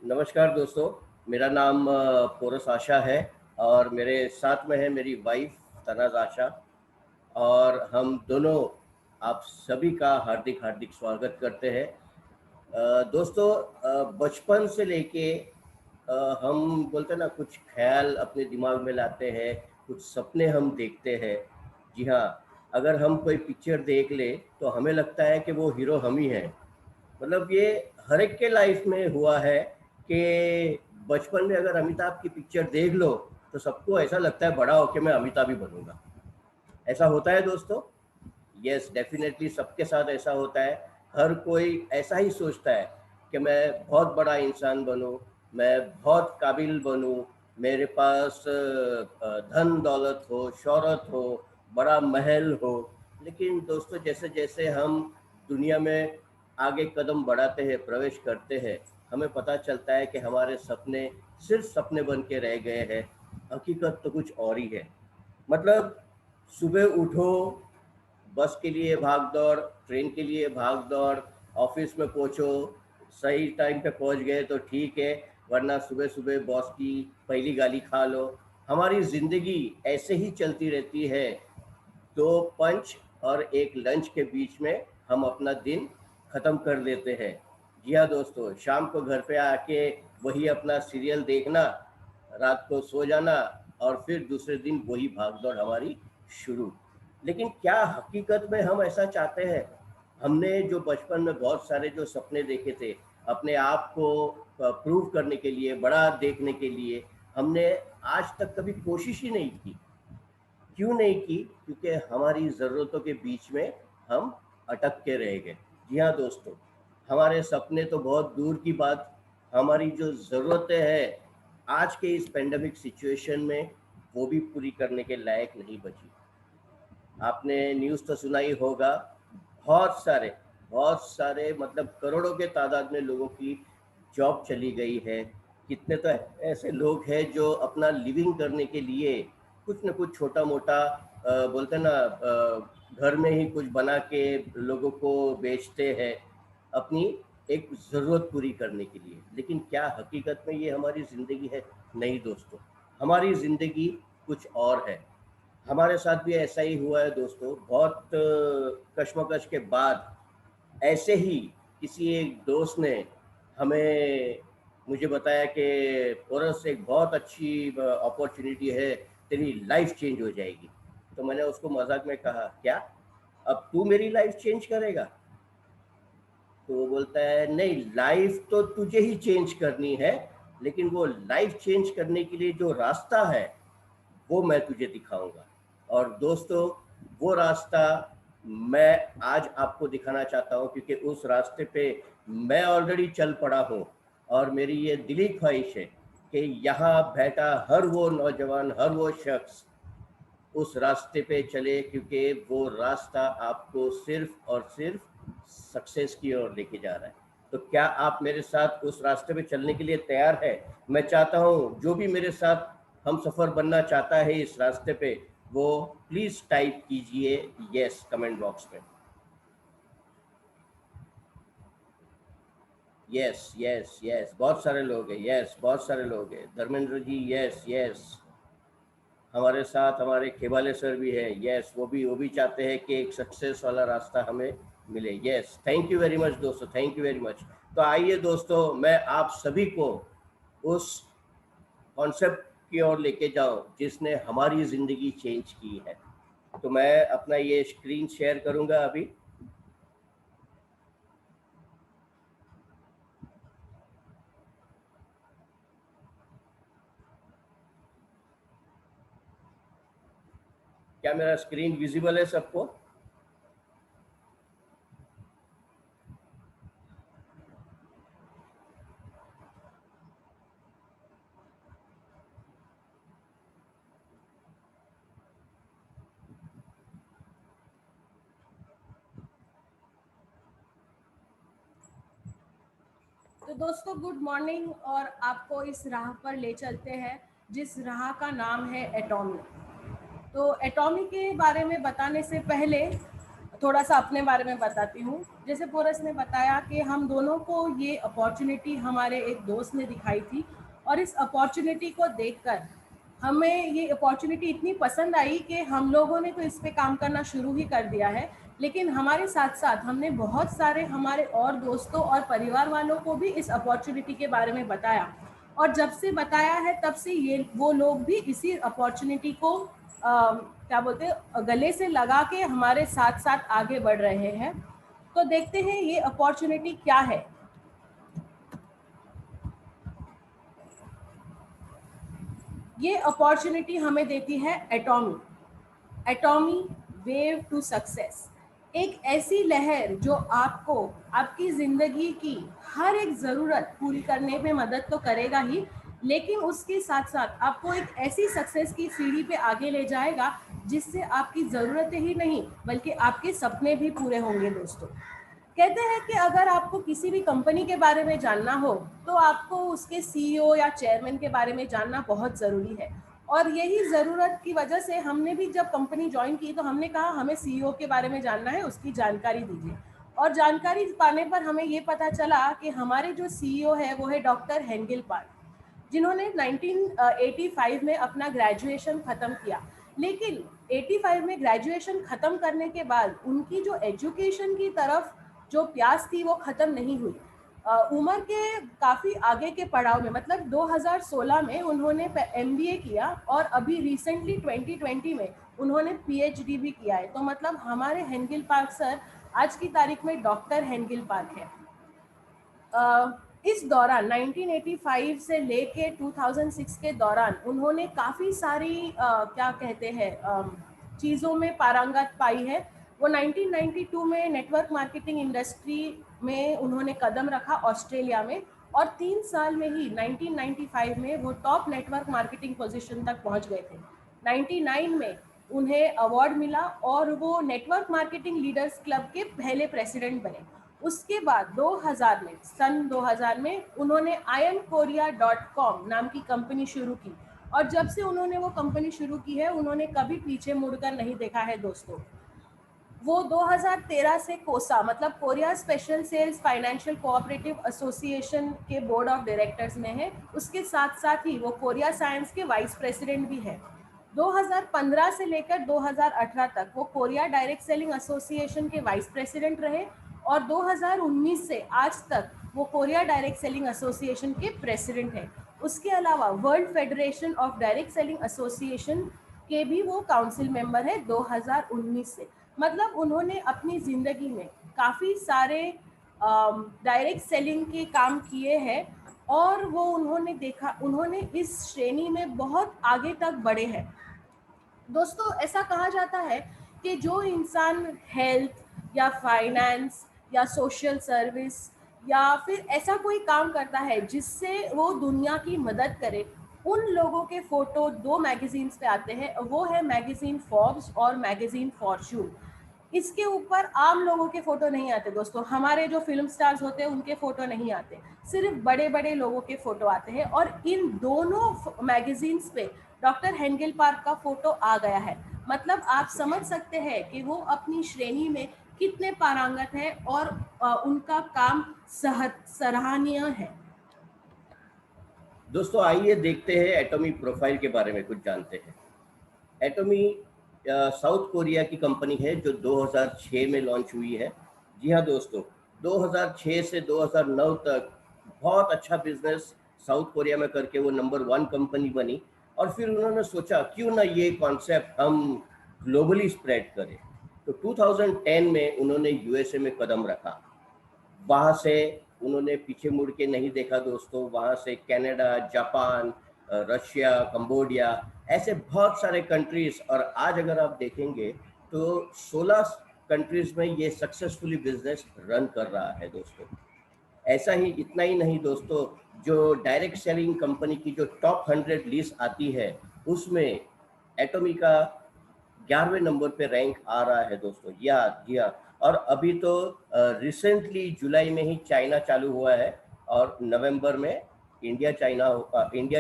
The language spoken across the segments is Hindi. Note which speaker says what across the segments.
Speaker 1: नमस्कार दोस्तों, मेरा नाम पोरस आशा है और मेरे साथ में है मेरी वाइफ तनाज़ आशा और हम दोनों आप सभी का हार्दिक हार्दिक स्वागत करते हैं। दोस्तों, बचपन से लेके हम बोलते हैं ना, कुछ ख्याल अपने दिमाग में लाते हैं, कुछ सपने हम देखते हैं। जी हाँ, अगर हम कोई पिक्चर देख ले तो हमें लगता है कि वो हीरो हम ही हैं। मतलब ये हर एक के लाइफ में हुआ है कि बचपन में अगर अमिताभ की पिक्चर देख लो तो सबको ऐसा लगता है बड़ा होके मैं अमिताभ ही बनूंगा। ऐसा होता है दोस्तों। यस, डेफिनेटली सबके साथ ऐसा होता है। हर कोई ऐसा ही सोचता है कि मैं बहुत बड़ा इंसान बनूं, मैं बहुत काबिल बनूं, मेरे पास धन दौलत हो, शोहरत हो, बड़ा महल हो। लेकिन दोस्तों, जैसे जैसे हम दुनिया में आगे कदम बढ़ाते हैं, प्रवेश करते हैं, हमें पता चलता है कि हमारे सपने सिर्फ सपने बन के रह गए हैं। हकीकत तो कुछ और ही है। मतलब सुबह उठो, बस के लिए भाग दौड़, ट्रेन के लिए भाग दौड़, ऑफिस में पहुंचो, सही टाइम पे पहुंच गए तो ठीक है, वरना सुबह सुबह बॉस की पहली गाली खा लो। हमारी ज़िंदगी ऐसे ही चलती रहती है। दो पंच और एक लंच के बीच में हम अपना दिन ख़त्म कर देते हैं। जी हाँ दोस्तों, शाम को घर पे आके वही अपना सीरियल देखना, रात को सो जाना और फिर दूसरे दिन वही भाग दौड़ हमारी शुरू। लेकिन क्या हकीकत में हम ऐसा चाहते हैं? हमने जो बचपन में बहुत सारे जो सपने देखे थे, अपने आप को प्रूव करने के लिए, बड़ा देखने के लिए, हमने आज तक कभी कोशिश ही नहीं की। क्यों नहीं की? क्योंकि हमारी ज़रूरतों के बीच में हम अटक के रह गए। जी हाँ दोस्तों, हमारे सपने तो बहुत दूर की बात, हमारी जो ज़रूरतें हैं आज के इस पेंडेमिक सिचुएशन में वो भी पूरी करने के लायक नहीं बची। आपने न्यूज़ तो सुना ही होगा, बहुत सारे मतलब करोड़ों के तादाद में लोगों की जॉब चली गई है। कितने तो ऐसे लोग हैं जो अपना लिविंग करने के लिए कुछ न कुछ छोटा मोटा बोलते हैं ना, घर में ही कुछ बना के लोगों को बेचते हैं अपनी एक ज़रूरत पूरी करने के लिए। लेकिन क्या हकीकत में ये हमारी ज़िंदगी है? नहीं दोस्तों, हमारी ज़िंदगी कुछ और है। हमारे साथ भी ऐसा ही हुआ है दोस्तों। बहुत कश्मकश के बाद ऐसे ही किसी एक दोस्त ने हमें मुझे बताया कि पोरस, एक बहुत अच्छी अपॉर्चुनिटी है, तेरी लाइफ चेंज हो जाएगी। तो मैंने उसको मजाक में कहा, क्या अब तू मेरी लाइफ चेंज करेगा? तो वो बोलता है, नहीं, लाइफ तो तुझे ही चेंज करनी है, लेकिन वो लाइफ चेंज करने के लिए जो रास्ता है वो मैं तुझे दिखाऊंगा। और दोस्तों, वो रास्ता मैं आज आपको दिखाना चाहता हूँ, क्योंकि उस रास्ते पे मैं ऑलरेडी चल पड़ा हूँ। और मेरी ये दिली ख्वाहिश है कि यहाँ बैठा हर वो नौजवान, हर वो शख्स उस रास्ते पे चले, क्योंकि वो रास्ता आपको सिर्फ और सिर्फ सक्सेस की ओर लेके जा रहा है। तो क्या आप मेरे साथ उस रास्ते पे चलने के लिए तैयार है? मैं चाहता हूँ जो भी मेरे साथ हम सफ़र बनना चाहता है इस रास्ते पे, वो प्लीज़ टाइप कीजिए यस कमेंट बॉक्स में। यस यस यस, बहुत सारे लोग हैं। यस, बहुत सारे लोग हैं। Dharmendra ji, yes yes. हमारे साथ हमारे खेवाले सर भी है। यस, वो भी चाहते हैं कि एक सक्सेस वाला रास्ता हमें मिले। Yes, thank you very much दोस्तों, थैंक यू वेरी मच। तो आइए दोस्तों, मैं आप सभी को उस कॉन्सेप्ट की ओर लेके जाऊं जिसने हमारी ज़िंदगी चेंज की है। तो मैं अपना ये स्क्रीन शेयर करूंगा अभी। क्या मेरा स्क्रीन विजिबल है सबको?
Speaker 2: तो दोस्तों, गुड मॉर्निंग। और आपको इस राह पर ले चलते हैं जिस राह का नाम है एटॉमी। तो एटॉमी के बारे में बताने से पहले थोड़ा सा अपने बारे में बताती हूँ। जैसे पोरस ने बताया कि हम दोनों को ये अपॉर्चुनिटी हमारे एक दोस्त ने दिखाई थी, और इस अपॉर्चुनिटी को देखकर हमें ये अपॉर्चुनिटी इतनी पसंद आई कि हम लोगों ने तो इस पे काम करना शुरू ही कर दिया है। लेकिन हमारे साथ साथ हमने बहुत सारे हमारे और दोस्तों और परिवार वालों को भी इस अपॉर्चुनिटी के बारे में बताया, और जब से बताया है तब से ये वो लोग भी इसी अपॉर्चुनिटी को क्या बोलते हैं, गले से लगा के हमारे साथ साथ आगे बढ़ रहे हैं। तो देखते हैं ये अपॉर्चुनिटी क्या है। ये अपॉर्चुनिटी हमें देती है Atomy. Atomy wave to success, एक ऐसी लहर जो आपको आपकी ज़िंदगी की हर एक ज़रूरत पूरी करने में मदद तो करेगा ही, लेकिन उसके साथ साथ आपको एक ऐसी सक्सेस की सीढ़ी पे आगे ले जाएगा जिससे आपकी ज़रूरतें ही नहीं बल्कि आपके सपने भी पूरे होंगे। दोस्तों, कहते हैं कि अगर आपको किसी भी कंपनी के बारे में जानना हो तो आपको उसके सीईओ या चेयरमैन के बारे में जानना बहुत ज़रूरी है। और यही ज़रूरत की वजह से हमने भी जब कंपनी ज्वाइन की तो हमने कहा हमें सीईओ के बारे में जानना है, उसकी जानकारी दीजिए। और जानकारी पाने पर हमें ये पता चला कि हमारे जो सीईओ है वो है डॉक्टर हेंगेल पाल, जिन्होंने 1985 में अपना ग्रेजुएशन ख़त्म किया। लेकिन 85 में ग्रेजुएशन ख़त्म करने के बाद उनकी जो एजुकेशन की तरफ जो प्यास थी वो ख़त्म नहीं हुई। उम्र के काफ़ी आगे के पड़ाव में, मतलब 2016 में उन्होंने एमबीए किया और अभी रिसेंटली 2020 में उन्होंने पीएचडी भी किया है। तो मतलब हमारे हेंगेल पार्क सर आज की तारीख में डॉक्टर हेंगेल पार्क है। इस दौरान 1985 से लेके 2006 के दौरान उन्होंने काफ़ी सारी क्या कहते हैं चीज़ों में पारंगत पाई है। वो 1992 में नेटवर्क मार्केटिंग इंडस्ट्री में उन्होंने कदम रखा ऑस्ट्रेलिया में, और 3 साल में ही 1995 में वो टॉप नेटवर्क मार्केटिंग पोजीशन तक पहुंच गए थे। 99 में उन्हें अवार्ड मिला और वो नेटवर्क मार्केटिंग लीडर्स क्लब के पहले प्रेसिडेंट बने। उसके बाद 2000 में उन्होंने IamKorea.com नाम की कंपनी शुरू की, और जब से उन्होंने वो कंपनी शुरू की है उन्होंने कभी पीछे मुड़कर नहीं देखा है। दोस्तों, वो 2013 से कोसा मतलब Korea special cells financial cooperative association के बोर्ड ऑफ डायरेक्टर्स में है। उसके साथ साथ ही वो कोरिया साइंस के वाइस प्रेसिडेंट भी है। 2015 से लेकर 2018 तक वो कोरिया डायरेक्ट सेलिंग एसोसिएशन के वाइस प्रेसिडेंट रहे, और 2019 से आज तक वो कोरिया डायरेक्ट सेलिंग एसोसिएशन के प्रेसिडेंट हैं। उसके अलावा world federation of direct selling association के भी वो काउंसिल मेंबर है 2019 से। मतलब उन्होंने अपनी ज़िंदगी में काफ़ी सारे डायरेक्ट सेलिंग के काम किए हैं, और वो उन्होंने इस श्रेणी में बहुत आगे तक बढ़े हैं। दोस्तों, ऐसा कहा जाता है कि जो इंसान हेल्थ या फाइनेंस या सोशल सर्विस या फिर ऐसा कोई काम करता है जिससे वो दुनिया की मदद करे, उन लोगों के फोटो 2 मैगजीन्स पे आते हैं। वो है मैगजीन फोर्ब्स और मैगजीन फॉर्च्यून। इसके ऊपर आम लोगों के फोटो नहीं आते दोस्तों, हमारे जो फिल्म स्टार्स होते हैं उनके फोटो नहीं आते, सिर्फ बड़े बड़े लोगों के फोटो आते हैं। और इन दोनों मैगजीन्स पे डॉक्टर हेंगेल पार्क का फोटो आ गया है। मतलब आप समझ सकते हैं कि वो अपनी श्रेणी में कितने पारंगत हैं, और उनका काम सराहनीय है।
Speaker 1: दोस्तों, आइए देखते हैं एटॉमी प्रोफाइल के बारे में कुछ जानते हैं। एटॉमी साउथ कोरिया की कंपनी है जो 2006 में लॉन्च हुई है। जी हाँ दोस्तों, 2006 से 2009 तक बहुत अच्छा बिजनेस साउथ कोरिया में करके वो नंबर 1 कंपनी बनी, और फिर उन्होंने सोचा क्यों ना ये कॉन्सेप्ट हम ग्लोबली स्प्रेड करें। तो 2010 में उन्होंने यूएसए में कदम रखा। वहाँ से उन्होंने पीछे मुड़ के नहीं देखा दोस्तों। वहाँ से कनाडा, जापान, रशिया, कंबोडिया, ऐसे बहुत सारे कंट्रीज, और आज अगर आप देखेंगे तो 16 कंट्रीज में ये सक्सेसफुली बिजनेस रन कर रहा है दोस्तों। ऐसा ही इतना ही नहीं दोस्तों, जो डायरेक्ट सेलिंग कंपनी की जो टॉप 100 लिस्ट आती है उसमें एटॉमी का 11वें नंबर पे रैंक आ रहा है दोस्तों। जी हाँ। और अभी तो रिसेंटली जुलाई में ही चाइना चालू हुआ है, और नवंबर में इंडिया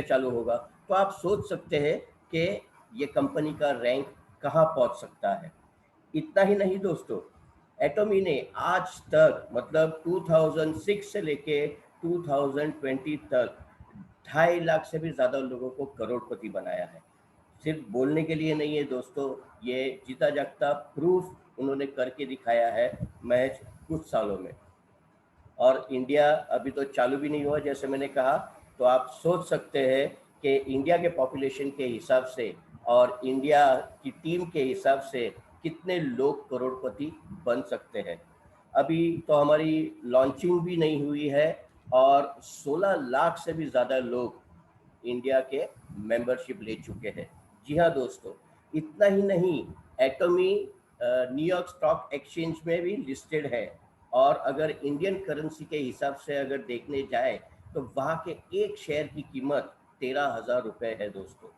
Speaker 1: चालू होगा। तो आप सोच सकते हैं कि ये कंपनी का रैंक कहाँ पहुँच सकता है। इतना ही नहीं दोस्तों, एटॉमी ने आज तक मतलब 2006 से लेके 2020 तक 2.5 लाख से भी ज़्यादा लोगों को करोड़पति बनाया है। सिर्फ बोलने के लिए नहीं है दोस्तों, ये जीता जागता प्रूफ उन्होंने करके दिखाया है महज कुछ सालों में। और इंडिया अभी तो चालू भी नहीं हुआ जैसे मैंने कहा, तो आप सोच सकते हैं कि इंडिया के पॉपुलेशन के हिसाब से और इंडिया की टीम के हिसाब से कितने लोग करोड़पति बन सकते हैं। अभी तो हमारी लॉन्चिंग भी नहीं हुई है और 16 लाख से भी ज़्यादा लोग इंडिया के मेंबरशिप ले चुके हैं। जी हाँ दोस्तों, इतना ही नहीं, एटॉमी न्यूयॉर्क स्टॉक एक्सचेंज में भी लिस्टेड है और अगर इंडियन करेंसी के हिसाब से अगर देखने जाए तो वहाँ के एक शेयर की कीमत 13,000 रुपये है दोस्तों।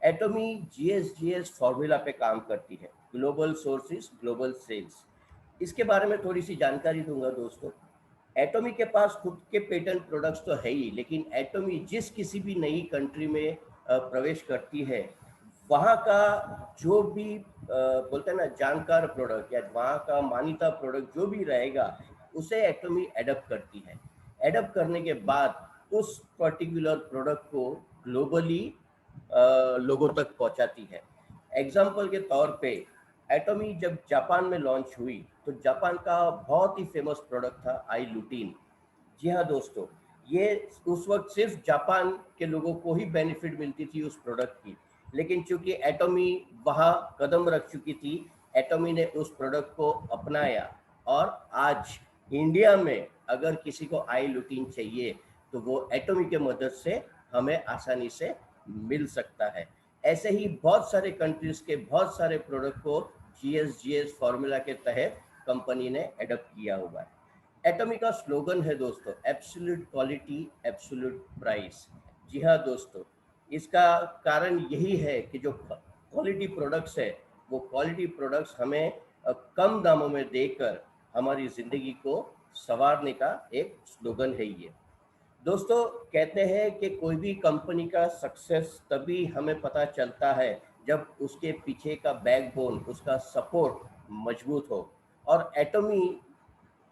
Speaker 1: एटॉमी जीएस फॉर्मूला पे काम करती है, ग्लोबल सोर्सेस ग्लोबल सेल्स। इसके बारे में थोड़ी सी जानकारी दूंगा दोस्तों। एटॉमी के पास खुद के पेटेंट प्रोडक्ट्स तो है ही, लेकिन एटॉमी जिस किसी भी नई कंट्री में प्रवेश करती है, वहाँ का जो भी बोलते हैं ना जानकार प्रोडक्ट या वहाँ का मान्यता प्रोडक्ट जो भी रहेगा, उसे एटॉमी एडप्ट करती है। एडप्ट करने के बाद उस पर्टिकुलर प्रोडक्ट को ग्लोबली लोगों तक पहुंचाती है। एग्जाम्पल के तौर पे एटॉमी जब जापान में लॉन्च हुई तो जापान का बहुत ही फेमस प्रोडक्ट था आई लुटीन। जी हाँ दोस्तों, ये उस वक्त सिर्फ जापान के लोगों को ही बेनिफिट मिलती थी उस प्रोडक्ट की, लेकिन चूंकि एटॉमी वहाँ कदम रख चुकी थी, एटॉमी ने उस प्रोडक्ट को अपनाया और आज इंडिया में अगर किसी को आई लुटीन चाहिए तो वो एटॉमी के मदद से हमें आसानी से मिल सकता है। ऐसे ही बहुत सारे कंट्रीज के बहुत सारे प्रोडक्ट को जीएस फॉर्मूला के तहत कंपनी ने एडप्ट किया हुआ है। एटॉमी का स्लोगन है दोस्तों, एब्सोल्यूट क्वालिटी एब्सोल्यूट प्राइस। जी हाँ दोस्तों, इसका कारण यही है कि जो क्वालिटी प्रोडक्ट्स है वो क्वालिटी प्रोडक्ट्स हमें कम दामों में देकर हमारी ज़िंदगी को संवारने का एक स्लोगन है ये। दोस्तों, कहते हैं कि कोई भी कंपनी का सक्सेस तभी हमें पता चलता है जब उसके पीछे का बैकबोन, उसका सपोर्ट मजबूत हो। और एटॉमी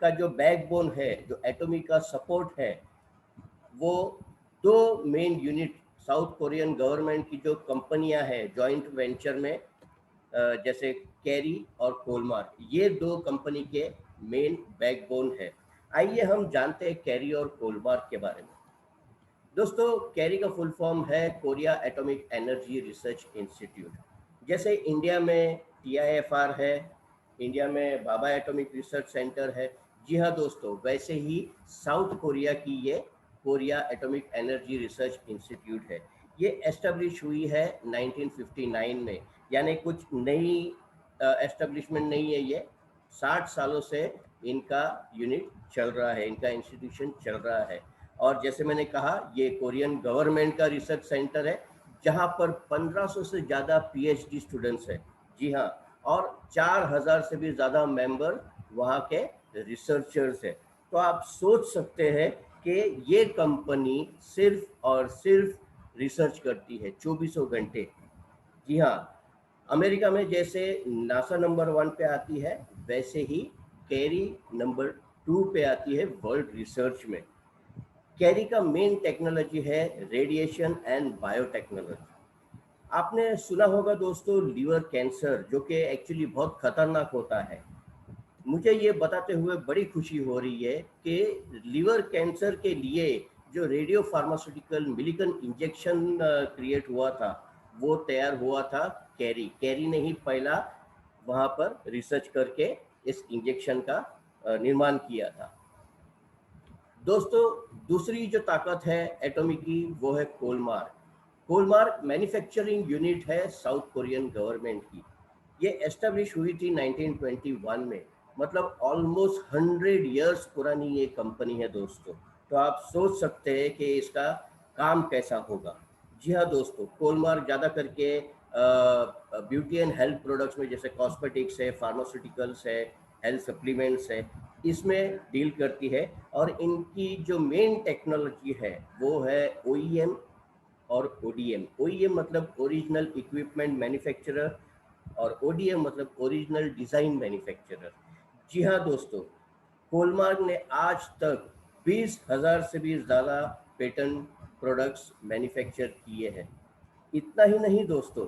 Speaker 1: का जो बैकबोन है, जो एटॉमी का सपोर्ट है, वो दो main unit south Korean government की जो कंपनियां हैं जॉइंट वेंचर में, जैसे कैरी और कोलमार, ये दो कंपनी के मेन बैकबोन है। आइए हम जानते हैं कैरी और कोलमार के बारे में। दोस्तों, कैरी का फुल फॉर्म है Korea atomic energy research institute. जैसे इंडिया में टीआईएफआर है, इंडिया में भाभा एटॉमिक रिसर्च सेंटर है, जी हाँ दोस्तों, वैसे ही साउथ कोरिया की ये Korea atomic energy research institute है। ये एस्टेब्लिश हुई है 1959 में, यानी कुछ नई एस्टेब्लिशमेंट नहीं है ये। 60 सालों से इनका यूनिट चल रहा है, इनका इंस्टीट्यूशन चल रहा है। और जैसे मैंने कहा, ये कोरियन गवर्नमेंट का रिसर्च सेंटर है जहां पर 1500 से ज़्यादा पीएचडी स्टूडेंट्स हैं। जी हाँ, और 4000 से भी ज़्यादा मेंबर वहाँ के रिसर्चर्स हैं। तो आप सोच सकते हैं कि ये कंपनी सिर्फ और सिर्फ रिसर्च करती है 24 घंटे। जी हाँ, अमेरिका में जैसे नासा नंबर 1 पे आती है, वैसे ही कैरी नंबर 2 पे आती है वर्ल्ड रिसर्च में। कैरी का मेन टेक्नोलॉजी है रेडिएशन एंड बायोटेक्नोलॉजी। आपने सुना होगा दोस्तों लीवर कैंसर, जो कि एक्चुअली बहुत खतरनाक होता है। मुझे ये बताते हुए बड़ी खुशी हो रही है कि लीवर कैंसर के लिए जो radio pharmaceutical Millikan injection create हुआ था, वो तैयार हुआ था कैरी ने ही पहला वहाँ पर रिसर्च करके इस इंजेक्शन का निर्माण किया था। दोस्तों, दूसरी जो ताकत है एटॉमी की, वो है कोलमार। कोलमार मैन्युफैक्चरिंग यूनिट है साउथ कोरियन गवर्नमेंट की। ये एस्टेब्लिश हुई थी 1921 में, मतलब ऑलमोस्ट 100 इयर्स पुरानी ये कंपनी है दोस्तों। तो आप सोच सकते हैं कि इसका काम कैसा होगा। जी हाँ दोस्तों, कोलमार ज़्यादा करके ब्यूटी एंड हेल्थ प्रोडक्ट्स में, जैसे कॉस्मेटिक्स है, फार्मास्यूटिकल्स है, हेल्थ सप्लीमेंट्स है, इसमें डील करती है। और इनकी जो मेन टेक्नोलॉजी है वो है ओईएम और ओडीएम। ओईएम मतलब ओरिजिनल इक्विपमेंट मैन्युफैक्चरर और ओडीएम मतलब ओरिजिनल डिज़ाइन मैन्युफैक्चरर। जी हाँ दोस्तों, कोलमार्क ने आज तक 20,000 से भी ज़्यादा पेटेंट प्रोडक्ट्स मैन्युफैक्चर किए हैं। इतना ही नहीं दोस्तों,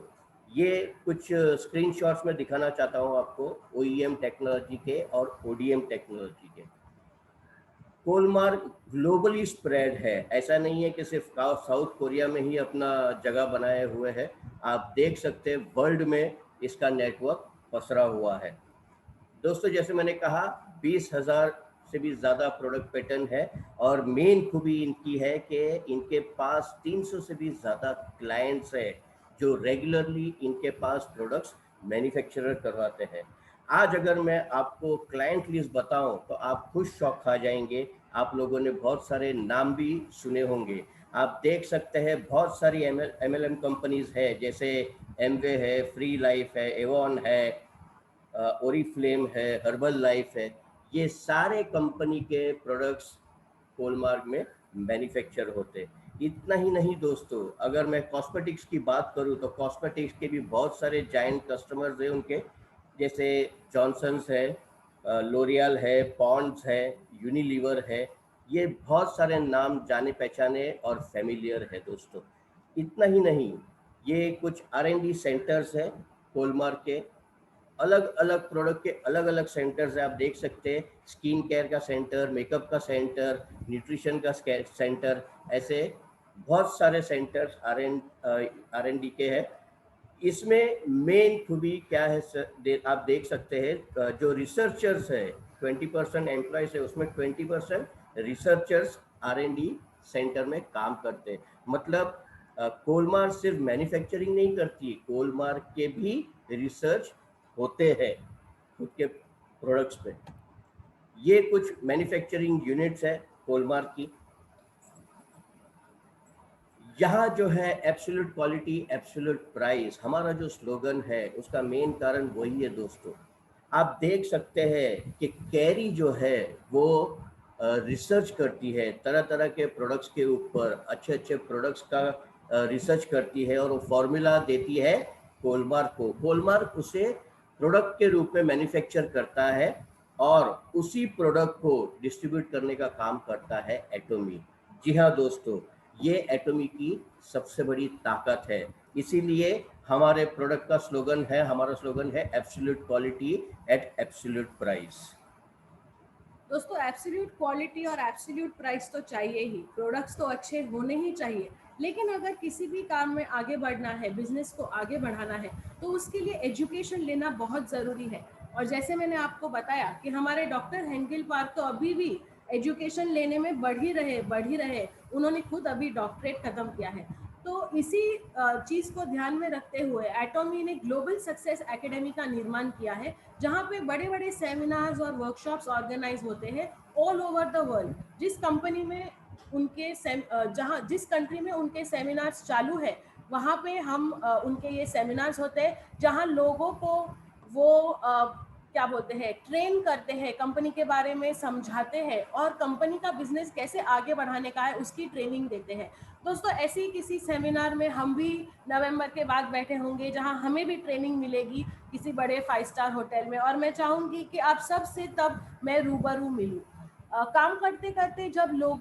Speaker 1: ये कुछ स्क्रीनशॉट्स में दिखाना चाहता हूँ आपको, ओईएम टेक्नोलॉजी के और ओडीएम टेक्नोलॉजी के। कोलमार्क ग्लोबली स्प्रेड है, ऐसा नहीं है कि सिर्फ साउथ कोरिया में ही अपना जगह बनाए हुए है। आप देख सकते हैं वर्ल्ड में इसका नेटवर्क पसरा हुआ है। दोस्तों जैसे मैंने कहा, 20,000 से भी ज़्यादा प्रोडक्ट पैटर्न है, और मेन खूबी इनकी है कि इनके पास 300 से भी ज़्यादा क्लाइंट्स है जो रेगुलरली इनके पास प्रोडक्ट्स मैन्युफैक्चरर करवाते हैं। आज अगर मैं आपको क्लाइंट लिस्ट बताऊं तो आप खुद शौक खा जाएंगे। आप लोगों ने बहुत सारे नाम भी सुने होंगे। आप देख सकते हैं बहुत सारी एमएलएम कंपनीज है, जैसे एमवे है, फ्री लाइफ है, एवॉन है, ओरिफ्लेम है, हर्बल लाइफ है। ये सारे कंपनी के प्रोडक्ट्स कोलमार्क में मैन्युफैक्चर होते। इतना ही नहीं दोस्तों, अगर मैं कॉस्मेटिक्स की बात करूं तो कॉस्मेटिक्स के भी बहुत सारे जाइंट कस्टमर्स हैं उनके, जैसे जॉनसन्स है, लोरियल है, पॉन्ड्स है, यूनिलीवर है। ये बहुत सारे नाम जाने पहचाने और फेमिलियर है दोस्तों। इतना ही नहीं, ये कुछ R&D सेंटर्स है कोलमार्क के। अलग अलग प्रोडक्ट के अलग अलग सेंटर्स है, आप देख सकते हैं। स्किन केयर का सेंटर, मेकअप का सेंटर, न्यूट्रिशन का सेंटर, ऐसे बहुत सारे सेंटर्स R&D के हैं। इसमें मेन खूबी क्या है सर, आप देख सकते हैं, जो रिसर्चर्स है, 20% एम्प्लॉयज है, उसमें 20% रिसर्चर्स R&D सेंटर में काम करते हैं। मतलब कोलमार्क सिर्फ मैन्युफैक्चरिंग नहीं करती, कोलमार्क के भी रिसर्च होते हैं खुद के प्रोडक्ट्स पे। ये कुछ मैन्युफैक्चरिंग यूनिट्स है कोलमार्क की। यहाँ जो है एब्सोल्यूट क्वालिटी एब्सोल्यूट प्राइस, हमारा जो स्लोगन है उसका मेन कारण वही है दोस्तों। आप देख सकते हैं कि कैरी जो है वो रिसर्च करती है तरह तरह के प्रोडक्ट्स के ऊपर, अच्छे अच्छे प्रोडक्ट्स का रिसर्च करती है और वो फॉर्मूला देती है कोलमार्क को। कोलमार्क उसे प्रोडक्ट के रूप में मैन्युफैक्चर करता है और उसी प्रोडक्ट को डिस्ट्रीब्यूट करने का काम करता है एटोमी। जी हाँ दोस्तों, ये एटोमी की सबसे बड़ी ताकत है। इसीलिए हमारे प्रोडक्ट का स्लोगन है, हमारा स्लोगन है absolute quality eight absolute price.
Speaker 2: दोस्तों एब्सोल्यूट क्वालिटी और एब्सोल्यूट प्राइस तो चाहिए ही, प्रोडक्ट्स तो अच्छे होने ही चाहिए, लेकिन अगर किसी भी काम में आगे बढ़ना है, बिजनेस को आगे बढ़ाना है, तो उसके लिए एजुकेशन लेना बहुत ज़रूरी है। और जैसे मैंने आपको बताया कि हमारे डॉक्टर हेंगेल पार्क तो अभी भी एजुकेशन लेने में बढ़ ही रहे। उन्होंने खुद अभी डॉक्टरेट ख़त्म किया है। तो इसी चीज़ को ध्यान में रखते हुए एटॉमी ने ग्लोबल सक्सेस एकेडमी का निर्माण किया है, जहाँ पे बड़े बड़े सेमिनार्स और वर्कशॉप्स ऑर्गेनाइज होते हैं ऑल ओवर द वर्ल्ड। जिस कंपनी में उनके जहाँ जिस कंट्री में उनके सेमिनार्स चालू है, वहाँ पे हम उनके ये सेमिनार्स होते हैं, जहाँ लोगों को वो क्या बोलते हैं, ट्रेन करते हैं, कंपनी के बारे में समझाते हैं और कंपनी का बिजनेस कैसे आगे बढ़ाने का है उसकी ट्रेनिंग देते हैं। दोस्तों ऐसे ही किसी सेमिनार में हम भी नवंबर के बाद बैठे होंगे, जहां हमें भी ट्रेनिंग मिलेगी किसी बड़े 5 स्टार होटल में, और मैं चाहूँगी कि आप सब से तब मैं रूबरू मिलूँ। काम करते करते जब लोग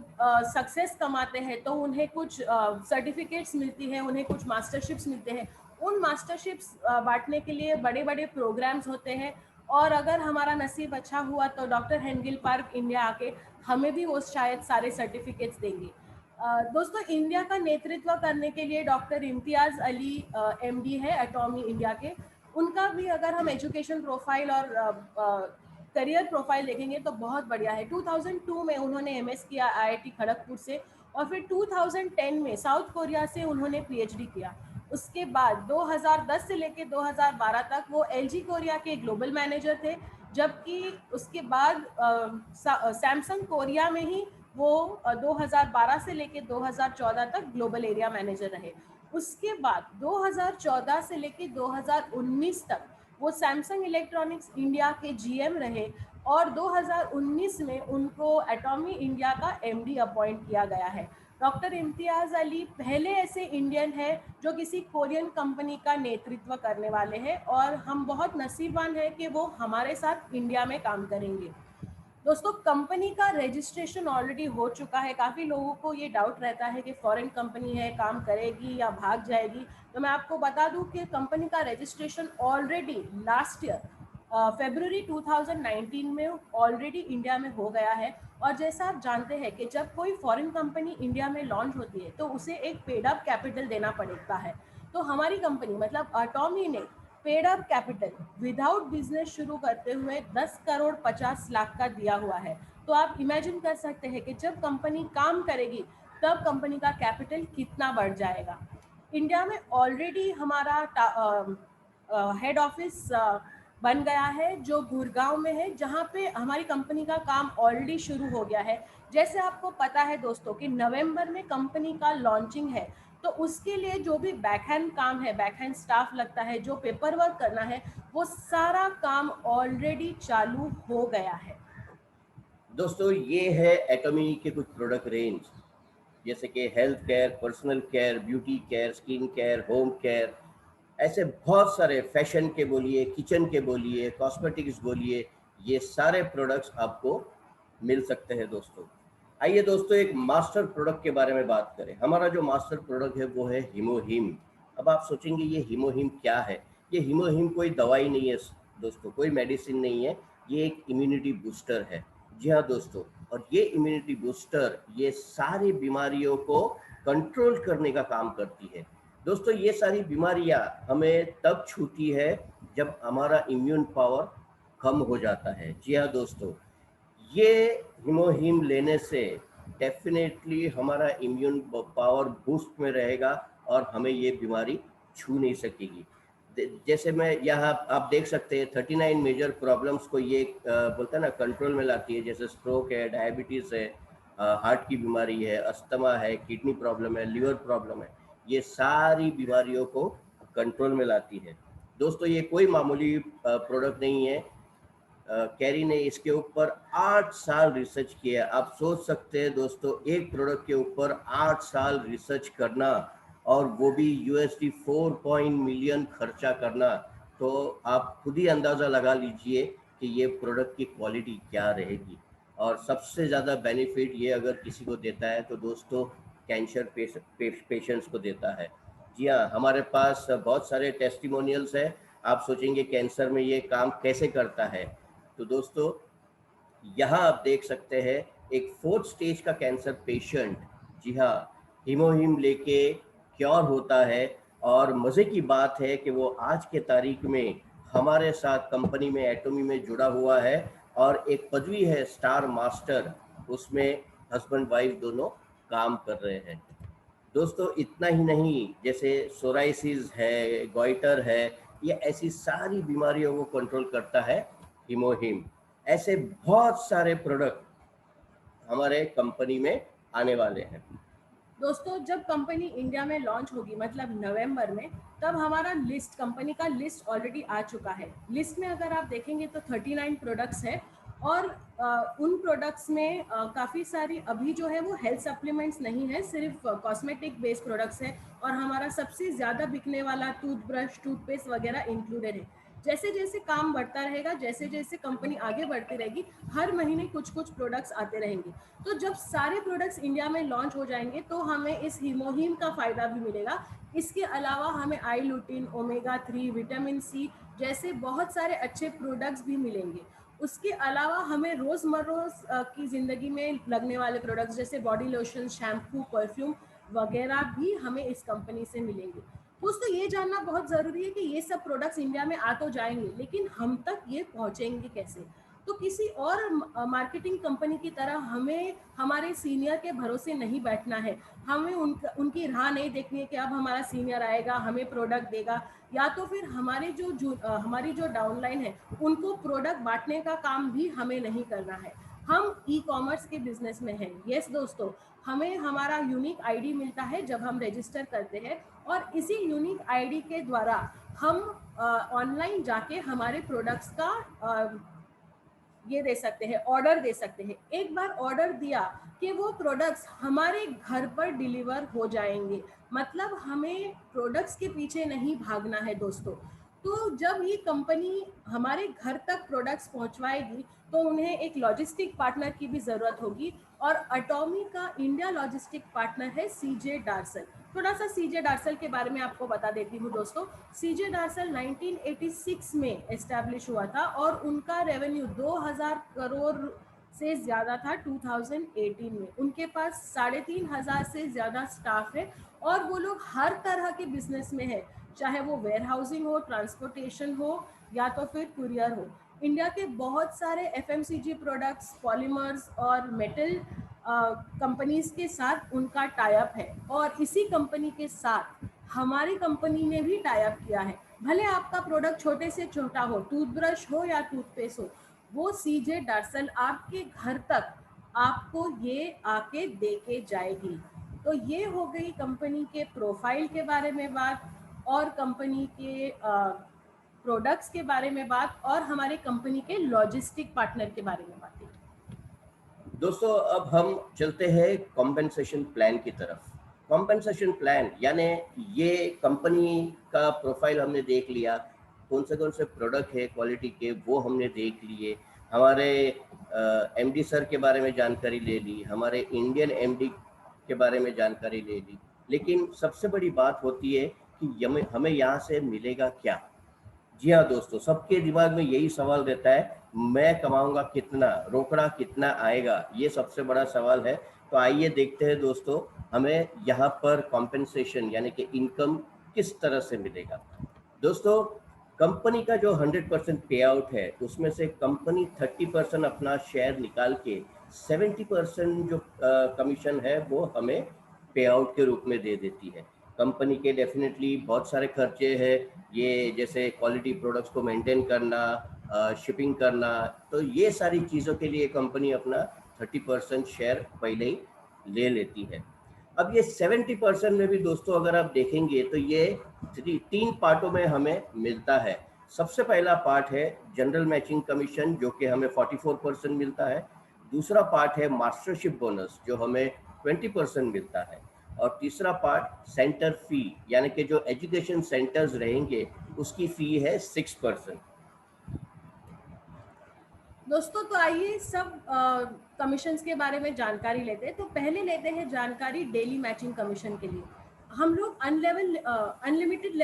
Speaker 2: सक्सेस कमाते हैं तो उन्हें कुछ सर्टिफिकेट्स मिलती हैं, उन्हें कुछ मास्टरशिप्स मिलते हैं। उन मास्टरशिप्स बांटने के लिए बड़े बड़े प्रोग्राम्स होते हैं, और अगर हमारा नसीब अच्छा हुआ तो डॉक्टर हेंगेल पार्क इंडिया आके हमें भी वो शायद सारे सर्टिफिकेट्स देंगे। दोस्तों इंडिया का नेतृत्व करने के लिए डॉक्टर इम्तियाज़ अली एमडी है एटॉमी इंडिया के। उनका भी अगर हम एजुकेशन प्रोफाइल और करियर प्रोफाइल देखेंगे तो बहुत बढ़िया है। 2002 में उन्होंने एमएस किया आईआईटी खड़गपुर से, और फिर 2010 में साउथ कोरिया से उन्होंने पीएचडी किया। उसके बाद 2010 से लेकर 2012 तक वो एलजी कोरिया के ग्लोबल मैनेजर थे, जबकि उसके बाद सैमसंग कोरिया में ही वो 2012 से लेकर 2014 तक ग्लोबल एरिया मैनेजर रहे। उसके बाद 2014 से लेकर 2019 तक वो सैमसंग इलेक्ट्रॉनिक्स इंडिया के जीएम रहे, और 2019 में उनको एटॉमी इंडिया का एमडी अपॉइंट किया गया है। डॉक्टर इम्तियाज़ अली पहले ऐसे इंडियन है जो किसी कोरियन कंपनी का नेतृत्व करने वाले हैं, और हम बहुत नसीबवान हैं कि वो हमारे साथ इंडिया में काम करेंगे। दोस्तों, कंपनी का रजिस्ट्रेशन ऑलरेडी हो चुका है। काफ़ी लोगों को ये डाउट रहता है कि फॉरेन कंपनी है, काम करेगी या भाग जाएगी। तो मैं आपको बता दूं कि कंपनी का रजिस्ट्रेशन ऑलरेडी लास्ट ईयर फरवरी 2019 में ऑलरेडी इंडिया में हो गया है। और जैसा आप जानते हैं कि जब कोई फॉरेन कंपनी इंडिया में लॉन्च होती है तो उसे एक पेड अप कैपिटल देना पड़ता है। तो हमारी कंपनी मतलब अटॉमी ने paid up capital without business शुरू करते हुए 10 करोड़ 50 लाख का दिया हुआ है। तो आप इमेजिन कर सकते हैं कि जब कंपनी काम करेगी तब कंपनी का कैपिटल कितना बढ़ जाएगा। इंडिया में ऑलरेडी हमारा हेड ऑफिस बन गया है जो गुड़गांव में है, जहां पे हमारी कंपनी का काम ऑलरेडी शुरू हो गया है। जैसे आपको पता है दोस्तों कि नवंबर में कंपनी का लॉन्चिंग है, तो उसके लिए जो भी बैकहैंड काम है, बैकहैंड स्टाफ लगता है, जो पेपर वर्क करना है, वो सारा काम ऑलरेडी चालू हो गया है।
Speaker 1: दोस्तों, ये है एटॉमी के कुछ प्रोडक्ट रेंज, जैसे कि health care, personal care, beauty care, skin care, home care, ऐसे बहुत सारे, फैशन के बोलिए, किचन के बोलिए, कॉस्मेटिक्स बोलिए, ये सारे प्रोडक्ट्स आपको मिल सकते हैं दोस्तों। आइए दोस्तों, एक मास्टर प्रोडक्ट के बारे में बात करें। हमारा जो मास्टर प्रोडक्ट है वो है हीमोहिम। अब आप सोचेंगे ये हीमोहिम क्या है। ये हीमोहिम कोई दवाई नहीं है दोस्तों, कोई मेडिसिन नहीं है, ये एक इम्यूनिटी बूस्टर है। जी हाँ दोस्तों, और ये इम्यूनिटी बूस्टर ये सारी बीमारियों को कंट्रोल करने का काम करती है। दोस्तों, ये सारी बीमारियां हमें तब छूती है जब हमारा इम्यून पावर कम हो जाता है। जी हाँ दोस्तों, ये हिमोहिम लेने से डेफिनेटली हमारा इम्यून पावर बूस्ट में रहेगा और हमें ये बीमारी छू नहीं सकेगी। जैसे मैं यहाँ आप देख सकते हैं 39 मेजर प्रॉब्लम्स को ये बोलता है ना, कंट्रोल में लाती है। जैसे स्ट्रोक है, डायबिटीज़ है, हार्ट की बीमारी है, अस्थमा है, किडनी प्रॉब्लम है, लिवर प्रॉब्लम है, ये सारी बीमारियों को कंट्रोल में लाती है। दोस्तों, ये कोई मामूली प्रोडक्ट नहीं है। कैरी ने इसके ऊपर 8 साल रिसर्च किया। आप सोच सकते हैं दोस्तों, एक प्रोडक्ट के ऊपर 8 साल रिसर्च करना, और वो भी USD 4 मिलियन खर्चा करना। तो आप खुद ही अंदाज़ा लगा लीजिए कि ये प्रोडक्ट की क्वालिटी क्या रहेगी। और सबसे ज़्यादा बेनिफिट ये अगर किसी को देता है तो दोस्तों कैंसर पेशेंट्स को देता है। जी हाँ, हमारे पास बहुत सारे टेस्टिमोनियल्स हैं। आप सोचेंगे कैंसर में ये काम कैसे करता है, तो दोस्तों यहाँ आप देख सकते हैं एक 4th स्टेज का कैंसर पेशेंट, जी हाँ, हीमोहिम लेके क्योर होता है। और मज़े की बात है कि वो आज के तारीख में हमारे साथ कंपनी में, एटॉमी में जुड़ा हुआ है, और एक पदवी है स्टार मास्टर, उसमें हस्बैंड वाइफ दोनों काम कर रहे हैं। दोस्तों, इतना ही नहीं, जैसे सोराइसिस है, गॉइटर है, ये ऐसी सारी बीमारियों को कंट्रोल करता है हिमोहिम। ऐसे बहुत सारे प्रोडक्ट हमारे कंपनी में आने वाले हैं।
Speaker 2: दोस्तों, जब कंपनी इंडिया में लॉन्च होगी मतलब नवंबर में, तब हमारा लिस्ट, कंपनी का लिस्ट ऑलरेडी आ चुका है। लिस्ट में अगर आप देखेंगे तो 39 प्रोडक्ट्स है, और उन प्रोडक्ट्स में काफ़ी सारी अभी जो है वो हेल्थ सप्लीमेंट्स नहीं है, सिर्फ कॉस्मेटिक बेस्ड प्रोडक्ट्स है। और हमारा सबसे ज़्यादा बिकने वाला टूथब्रश, टूथपेस्ट वगैरह इंक्लूडेड है। जैसे जैसे काम बढ़ता रहेगा, जैसे जैसे कंपनी आगे बढ़ती रहेगी, हर महीने कुछ कुछ प्रोडक्ट्स आते रहेंगे। तो जब सारे प्रोडक्ट्स इंडिया में लॉन्च हो जाएंगे तो हमें इस हीमोहिम का फ़ायदा भी मिलेगा। इसके अलावा हमें आई लुटीन, ओमेगा 3, विटामिन सी जैसे बहुत सारे अच्छे प्रोडक्ट्स भी मिलेंगे। उसके अलावा हमें रोज़मर्रा की ज़िंदगी में लगने वाले प्रोडक्ट्स जैसे बॉडी लोशन, शैम्पू, परफ्यूम वगैरह भी हमें इस कंपनी से मिलेंगे। दोस्तों, ये जानना बहुत ज़रूरी है कि ये सब प्रोडक्ट्स इंडिया में आ तो जाएंगे, लेकिन हम तक ये पहुँचेंगे कैसे। तो किसी और मार्केटिंग कंपनी की तरह हमें हमारे सीनियर के भरोसे नहीं बैठना है। हमें उनकी राह नहीं देखनी है कि अब हमारा सीनियर आएगा, हमें प्रोडक्ट देगा, या तो फिर हमारी जो डाउनलाइन है उनको प्रोडक्ट बांटने का काम भी हमें नहीं करना है। हम ई कॉमर्स के बिजनेस में हैं। यस दोस्तों, हमें हमारा यूनिक आईडी मिलता है जब हम रजिस्टर करते हैं, और इसी यूनिक आईडी के द्वारा हम ऑनलाइन जाके हमारे प्रोडक्ट्स का ये दे सकते हैं, ऑर्डर दे सकते हैं। एक बार ऑर्डर दिया कि वो प्रोडक्ट्स हमारे घर पर डिलीवर हो जाएंगे, मतलब हमें प्रोडक्ट्स के पीछे नहीं भागना है दोस्तों। तो जब ये कंपनी हमारे घर तक प्रोडक्ट्स पहुंचवाएगी तो उन्हें एक लॉजिस्टिक पार्टनर की भी ज़रूरत होगी, और अटॉमी का इंडिया लॉजिस्टिक पार्टनर है सीजे डार्सल। थोड़ा सा सीजे डार्सल के बारे में आपको बता देती हूँ दोस्तों। सीजे डार्सल 1986 में एस्टैब्लिश हुआ था और उनका रेवेन्यू 2000 करोड़ से ज़्यादा था 2018 में। उनके पास 3500 से ज़्यादा स्टाफ है और वो लोग हर तरह के बिजनेस में है, चाहे वो वेयर हाउसिंग हो, ट्रांसपोर्टेशन हो या तो फिर कुरियर हो। इंडिया के बहुत सारे एफएमसीजी प्रोडक्ट्स, पॉलीमर्स और मेटल कंपनीज के साथ उनका टाई अप है, और इसी कंपनी के साथ हमारी कंपनी ने भी टाई अप किया है। भले आपका प्रोडक्ट छोटे से छोटा हो, टूथब्रश हो या टूथपेस्ट हो, वो सीजे डार्सल आपके घर तक आपको ये आके दे के जाएगी। तो ये हो गई कंपनी के प्रोफाइल के बारे में बात, और कंपनी के प्रोडक्ट्स के बारे में बात, और हमारे कंपनी के लॉजिस्टिक पार्टनर के बारे में बात।
Speaker 1: दोस्तों अब हम चलते हैं कॉम्पेंसेशन प्लान की तरफ। कॉम्पेंसेशन प्लान यानी ये कंपनी का प्रोफाइल हमने देख लिया, कौन से प्रोडक्ट है क्वालिटी के वो हमने देख लिए, हमारे एमडी सर के बारे में जानकारी ले ली, हमारे इंडियन एमडी के बारे में जानकारी ले ली। लेकिन सबसे बड़ी बात होती है कि हमें यहाँ से मिलेगा क्या। जी हाँ दोस्तों, सबके दिमाग में यही सवाल रहता है, मैं कमाऊंगा कितना, रोकड़ा कितना आएगा, ये सबसे बड़ा सवाल है। तो आइए देखते हैं दोस्तों, हमें यहाँ पर कॉम्पेंसेशन यानी कि इनकम किस तरह से मिलेगा। दोस्तों कंपनी का जो 100% पे आउट है उसमें से कंपनी 30% अपना शेयर निकाल के 70% जो कमीशन है वो हमें पे आउट के रूप में दे देती है। कंपनी के डेफिनेटली बहुत सारे खर्चे हैं, ये जैसे क्वालिटी प्रोडक्ट्स को मेंटेन करना, शिपिंग करना, तो ये सारी चीज़ों के लिए कंपनी अपना 30% शेयर पहले ही ले लेती है। अब ये 70% में भी दोस्तों अगर आप देखेंगे तो ये 3 पार्टों में हमें मिलता है। सबसे पहला पार्ट है जनरल मैचिंग कमीशन जो कि हमें 44% मिलता है। दूसरा पार्ट है मास्टरशिप बोनस जो हमें 20% मिलता है। और तीसरा पार्ट सेंटर फी यानी कि जो एजुकेशन सेंटर्स रहेंगे उसकी फी है 6%।
Speaker 2: दोस्तों तो आइए सब कमीशंस के बारे में जानकारी लेते हैं। तो पहले लेते हैं जानकारी डेली मैचिंग कमीशन के लिए। हम लोग अनलिमिटेड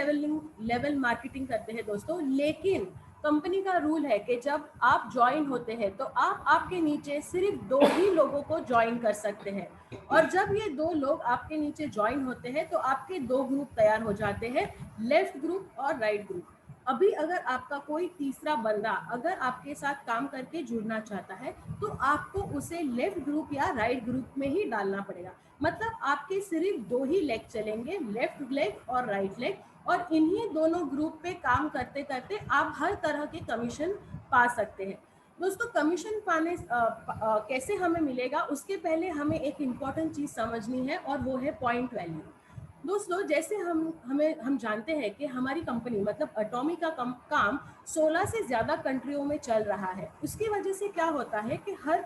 Speaker 2: लेवल मार्केटिंग करते हैं दोस्तों, लेकिन कंपनी का रूल है कि जब आप ज्वाइन होते हैं तो आप आपके नीचे सिर्फ 2 ही लोगों को ज्वाइन कर सकते हैं, और जब ये 2 लोग आपके नीचे ज्वाइन होते हैं तो आपके 2 ग्रुप तैयार हो जाते हैं, लेफ्ट ग्रुप और राइट ग्रुप। अभी अगर आपका कोई तीसरा बंदा अगर आपके साथ काम करके जुड़ना चाहता है तो आपको उसे लेफ्ट ग्रुप या राइट ग्रुप में ही डालना पड़ेगा। मतलब आपके सिर्फ 2 ही लेग चलेंगे, लेफ्ट लेग और राइट लेग, और इन्हीं दोनों ग्रुप पे काम करते करते आप हर तरह के कमीशन पा सकते हैं। दोस्तों कमीशन पाने कैसे हमें मिलेगा उसके पहले हमें एक इम्पॉर्टेंट चीज़ समझनी है, और वो है पॉइंट वैल्यू। दोस्तों जैसे हम जानते हैं कि हमारी कंपनी मतलब अटॉमी का काम 16 से ज़्यादा कंट्रियों में चल रहा है। उसकी वजह से क्या होता है कि हर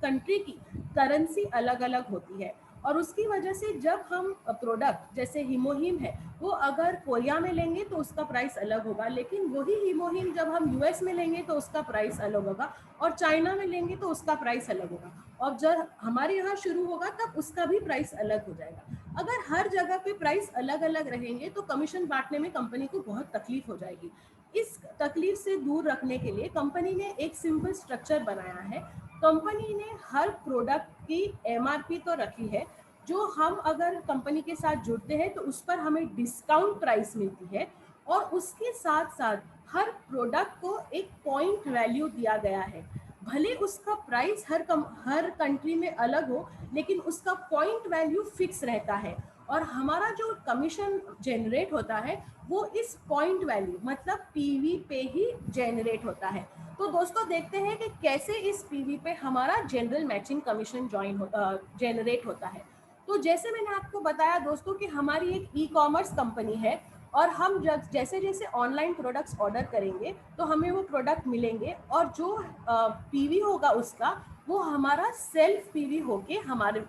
Speaker 2: कंट्री की करेंसी अलग अलग होती है, और उसकी वजह से जब हम प्रोडक्ट जैसे हीमोहिम है वो अगर कोरिया में लेंगे तो उसका प्राइस अलग होगा, लेकिन वही हीमोहिम जब हम यूएस में लेंगे तो उसका प्राइस अलग होगा, और चाइना में लेंगे तो उसका प्राइस अलग होगा, और जब हमारे यहाँ शुरू होगा तब उसका भी प्राइस अलग हो जाएगा। अगर हर जगह पे प्राइस अलग अलग रहेंगे तो कमीशन बांटने में कंपनी को बहुत तकलीफ हो जाएगी। इस तकलीफ से दूर रखने के लिए कंपनी ने एक सिंपल स्ट्रक्चर बनाया है। कंपनी ने हर प्रोडक्ट की एमआरपी तो रखी है, जो हम अगर कंपनी के साथ जुड़ते हैं तो उस पर हमें डिस्काउंट प्राइस मिलती है, और उसके साथ साथ हर प्रोडक्ट को एक पॉइंट वैल्यू दिया गया है। भले उसका प्राइस हर कंट्री में अलग हो, लेकिन उसका पॉइंट वैल्यू फिक्स रहता है, और हमारा जो कमीशन जनरेट होता है वो इस पॉइंट वैल्यू मतलब पीवी पे ही जनरेट होता है। तो दोस्तों देखते हैं कि कैसे इस पीवी पे हमारा जनरल मैचिंग कमीशन जनरेट होता है। तो जैसे मैंने आपको बताया दोस्तों कि हमारी एक ई कॉमर्स कंपनी है, और हम जब जैसे जैसे ऑनलाइन प्रोडक्ट्स ऑर्डर करेंगे तो हमें वो प्रोडक्ट मिलेंगे और जो पीवी होगा उसका वो हमारा सेल्फ पीवी होके हमारे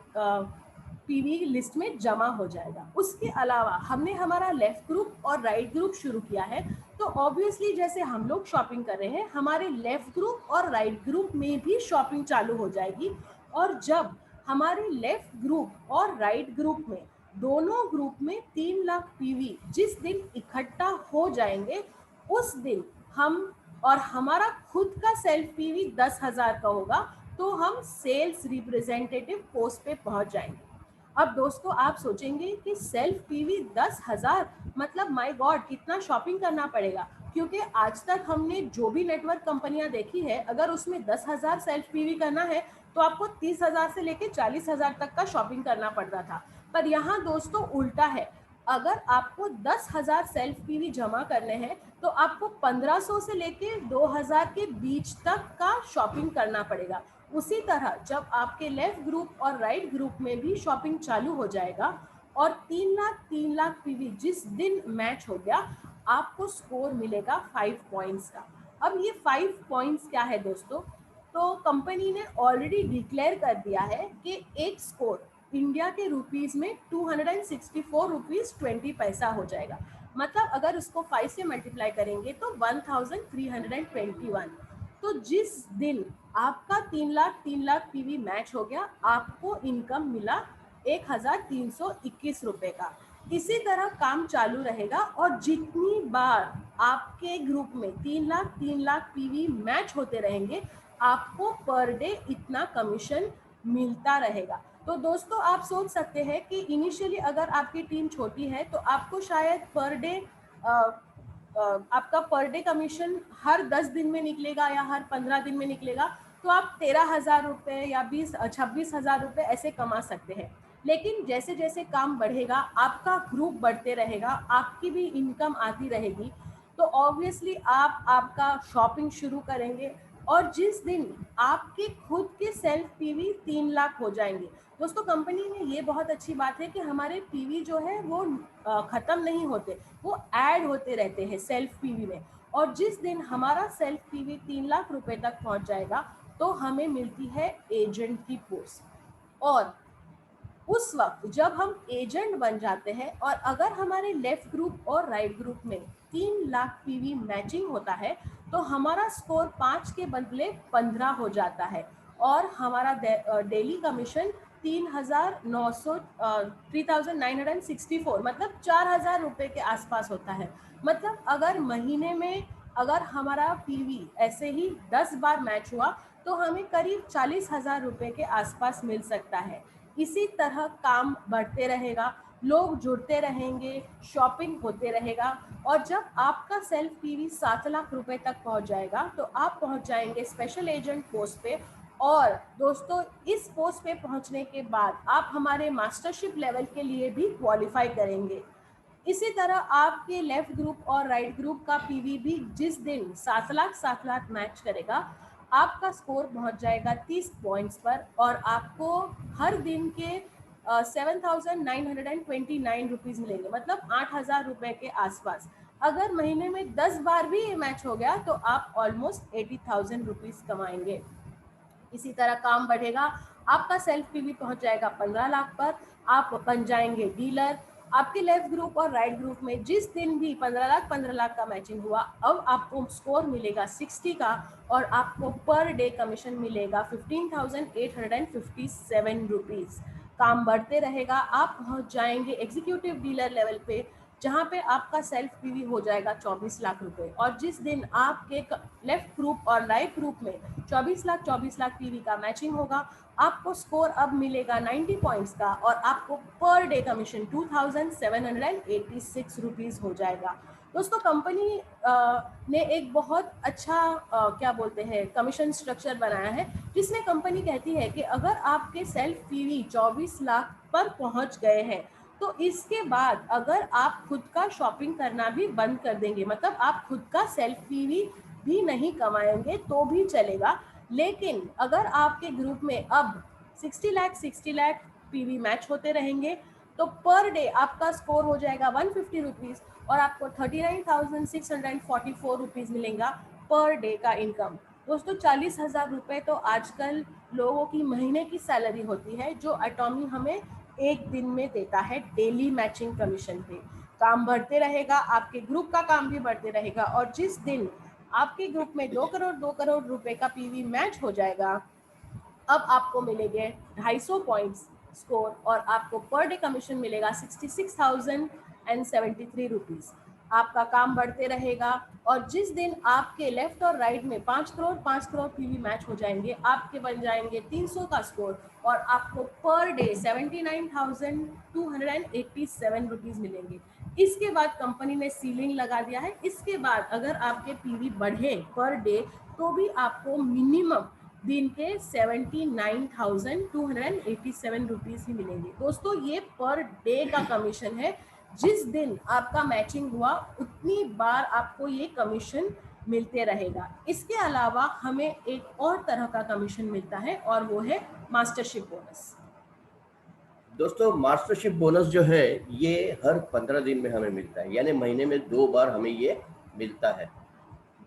Speaker 2: पीवी लिस्ट में जमा हो जाएगा। उसके अलावा हमने हमारा लेफ्ट ग्रुप और राइट ग्रुप शुरू किया है, तो ऑब्वियसली जैसे हम लोग शॉपिंग कर रहे हैं हमारे लेफ्ट ग्रुप और राइट ग्रुप में भी शॉपिंग चालू हो जाएगी। और जब हमारे लेफ्ट ग्रुप और राइट ग्रुप में दोनों ग्रुप में 3 लाख पीवी जिस दिन इकट्ठा हो जाएंगे उस दिन हम और हमारा खुद का सेल्फ पीवी 10,000 का होगा, तो हम सेल्स रिप्रेजेंटेटिव पोस्ट पे पहुंच जाएंगे। अब दोस्तों आप सोचेंगे कि सेल्फ पीवी 10,000 मतलब माय गॉड कितना शॉपिंग करना पड़ेगा, क्योंकि आज तक हमने जो भी नेटवर्क कंपनियां देखी है अगर उसमें 10,000 सेल्फ पीवी करना है तो आपको 30,000 से लेकर 40,000 तक का शॉपिंग करना पड़ता था। पर यहाँ दोस्तों उल्टा है, अगर आपको 10,000 सेल्फ पीवी जमा करने हैं तो आपको 1,500 से लेकर 2,000 के बीच तक का शॉपिंग करना पड़ेगा। उसी तरह जब आपके लेफ्ट ग्रुप और राइट ग्रुप में भी शॉपिंग चालू हो जाएगा और 3 लाख पीवी जिस दिन मैच हो गया आपको स्कोर मिलेगा 5 पॉइंट्स का। अब ये 5 पॉइंट्स क्या है दोस्तों, तो कंपनी ने ऑलरेडी डिक्लेयर कर दिया है कि एक स्कोर इंडिया के रुपीस में 264 रुपीज 20 पैसा हो जाएगा। मतलब अगर उसको 5 से मल्टीप्लाई करेंगे तो 1321। तो जिस दिन आपका 3 लाख पीवी मैच हो गया आपको इनकम मिला 1,321 रुपए का। इसी तरह काम चालू रहेगा और जितनी बार आपके ग्रुप में 3 लाख पीवी मैच होते रहेंगे आपको पर डे इतना कमीशन मिलता रहेगा। तो दोस्तों आप सोच सकते हैं कि इनिशियली अगर आपकी टीम छोटी है तो आपको शायद पर डे आपका पर डे कमीशन हर 10 दिन में निकलेगा या हर 15 दिन में निकलेगा, तो आप 13,000 रुपये या 26,000 रुपये ऐसे कमा सकते हैं। लेकिन जैसे जैसे काम बढ़ेगा आपका ग्रुप बढ़ते रहेगा, आपकी भी इनकम आती रहेगी, तो ऑब्वियसली आप आपका शॉपिंग शुरू करेंगे और जिस दिन आपके खुद के सेल्फ पीवी 3 लाख हो जाएंगे। दोस्तों कंपनी में ये बहुत अच्छी बात है कि हमारे पीवी जो है वो खत्म नहीं होते, वो ऐड होते रहते हैं सेल्फ पीवी में। और जिस दिन हमारा सेल्फ पीवी 3 लाख रुपए तक पहुंच जाएगा तो हमें मिलती है एजेंट की पोस्ट। और उस वक्त जब हम एजेंट बन जाते हैं और अगर हमारे लेफ्ट ग्रुप और राइट ग्रुप में 3 लाख पीवी मैचिंग होता है तो हमारा स्कोर 5 के बदले 15 हो जाता है और हमारा डेली कमीशन 3,964 मतलब 4,000 रुपये के आसपास होता है। मतलब अगर महीने में अगर हमारा पीवी ऐसे ही 10 बार मैच हुआ तो हमें करीब 40,000 रुपये के आसपास मिल सकता है। इसी तरह काम बढ़ते रहेगा, लोग जुड़ते रहेंगे, शॉपिंग होते रहेगा और जब आपका सेल्फ पीवी 7 लाख रुपए तक पहुंच जाएगा तो आप पहुंच जाएंगे स्पेशल एजेंट पोस्ट पे। और दोस्तों इस पोस्ट पे पहुंचने के बाद आप हमारे मास्टरशिप लेवल के लिए भी क्वालिफाई करेंगे। इसी तरह आपके लेफ्ट ग्रुप और राइट ग्रुप का पीवी भी जिस दिन 7 लाख मैच करेगा आपका स्कोर पहुंच जाएगा 30 पॉइंट्स पर और आपको हर दिन के 7,929 रुपीज़ मिलेंगे, मतलब 8,000 रुपये के आसपास। अगर महीने में 10 बार भी ये मैच हो गया तो आप ऑलमोस्ट 80,000 रुपीज़ कमाएंगे। इसी तरह काम बढ़ेगा, आपका सेल्फ पीवी पहुंच जाएगा 15 लाख पर, आप बन जाएंगे डीलर। आपके लेफ्ट ग्रुप और राइट ग्रुप में जिस दिन भी 15 लाख का मैचिंग हुआ अब आपको स्कोर मिलेगा 60 का और आपको पर डे कमीशन मिलेगा 15,857 रुपीज़। काम बढ़ते रहेगा, आप पहुंच जाएंगे एग्जीक्यूटिव डीलर लेवल पे जहां पे आपका सेल्फ पीवी हो जाएगा 24 लाख रुपए। और जिस दिन आपके लेफ्ट ग्रुप और राइट ग्रुप में 24 लाख पीवी का मैचिंग होगा आपको स्कोर अब मिलेगा 90 पॉइंट्स का और आपको पर डे कमीशन 2,786 रुपीज़ हो जाएगा। दोस्तों कंपनी ने एक बहुत अच्छा क्या बोलते हैं कमीशन स्ट्रक्चर बनाया है जिसमें कंपनी कहती है कि अगर आपके सेल्फ पीवी 24 लाख पर पहुंच गए हैं तो इसके बाद अगर आप खुद का शॉपिंग करना भी बंद कर देंगे, मतलब आप खुद का सेल्फ पीवी भी नहीं कमाएंगे तो भी चलेगा, लेकिन अगर आपके ग्रुप में अब 60 लाख पीवी मैच होते रहेंगे तो पर डे आपका स्कोर हो जाएगा 150 रुपीज़ और आपको 39,644 रुपीज़ मिलेगा पर डे का इनकम। दोस्तों 40,000 रुपये तो आजकल लोगों की महीने की सैलरी होती है, जो एटॉमी हमें एक दिन में देता है डेली मैचिंग कमीशन पे। काम बढ़ते रहेगा, आपके ग्रुप का काम भी बढ़ते रहेगा, और जिस दिन आपके ग्रुप में 2 करोड़ रुपए का पीवी मैच हो जाएगा, अब आपको मिलेंगे 250 पॉइंट्स स्कोर और आपको पर डे कमीशन मिलेगा 66,073 रुपीज़। आपका काम बढ़ते रहेगा, और जिस दिन आपके लेफ्ट और राइट में 5 करोड़ पीवी मैच हो जाएंगे, आपके बन जाएंगे 300 का स्कोर और आपको पर डे 79,287 रुपीज़ मिलेंगे। इसके बाद कंपनी ने सीलिंग लगा दिया है, इसके बाद अगर आपके पीवी बढ़े पर डे तो भी आपको मिनिमम दिन के 79,287 रुपीज़ ही मिलेंगे। दोस्तों ये पर डे का कमीशन है, जिस दिन आपका मैचिंग हुआ उतनी बार आपको ये कमीशन मिलते रहेगा। इसके अलावा हमें एक और तरह का कमीशन मिलता है और वो है मास्टरशिप बोनस।
Speaker 1: दोस्तों मास्टरशिप बोनस जो है ये हर 15 दिन में हमें मिलता है, यानी महीने में 2 बार हमें ये मिलता है।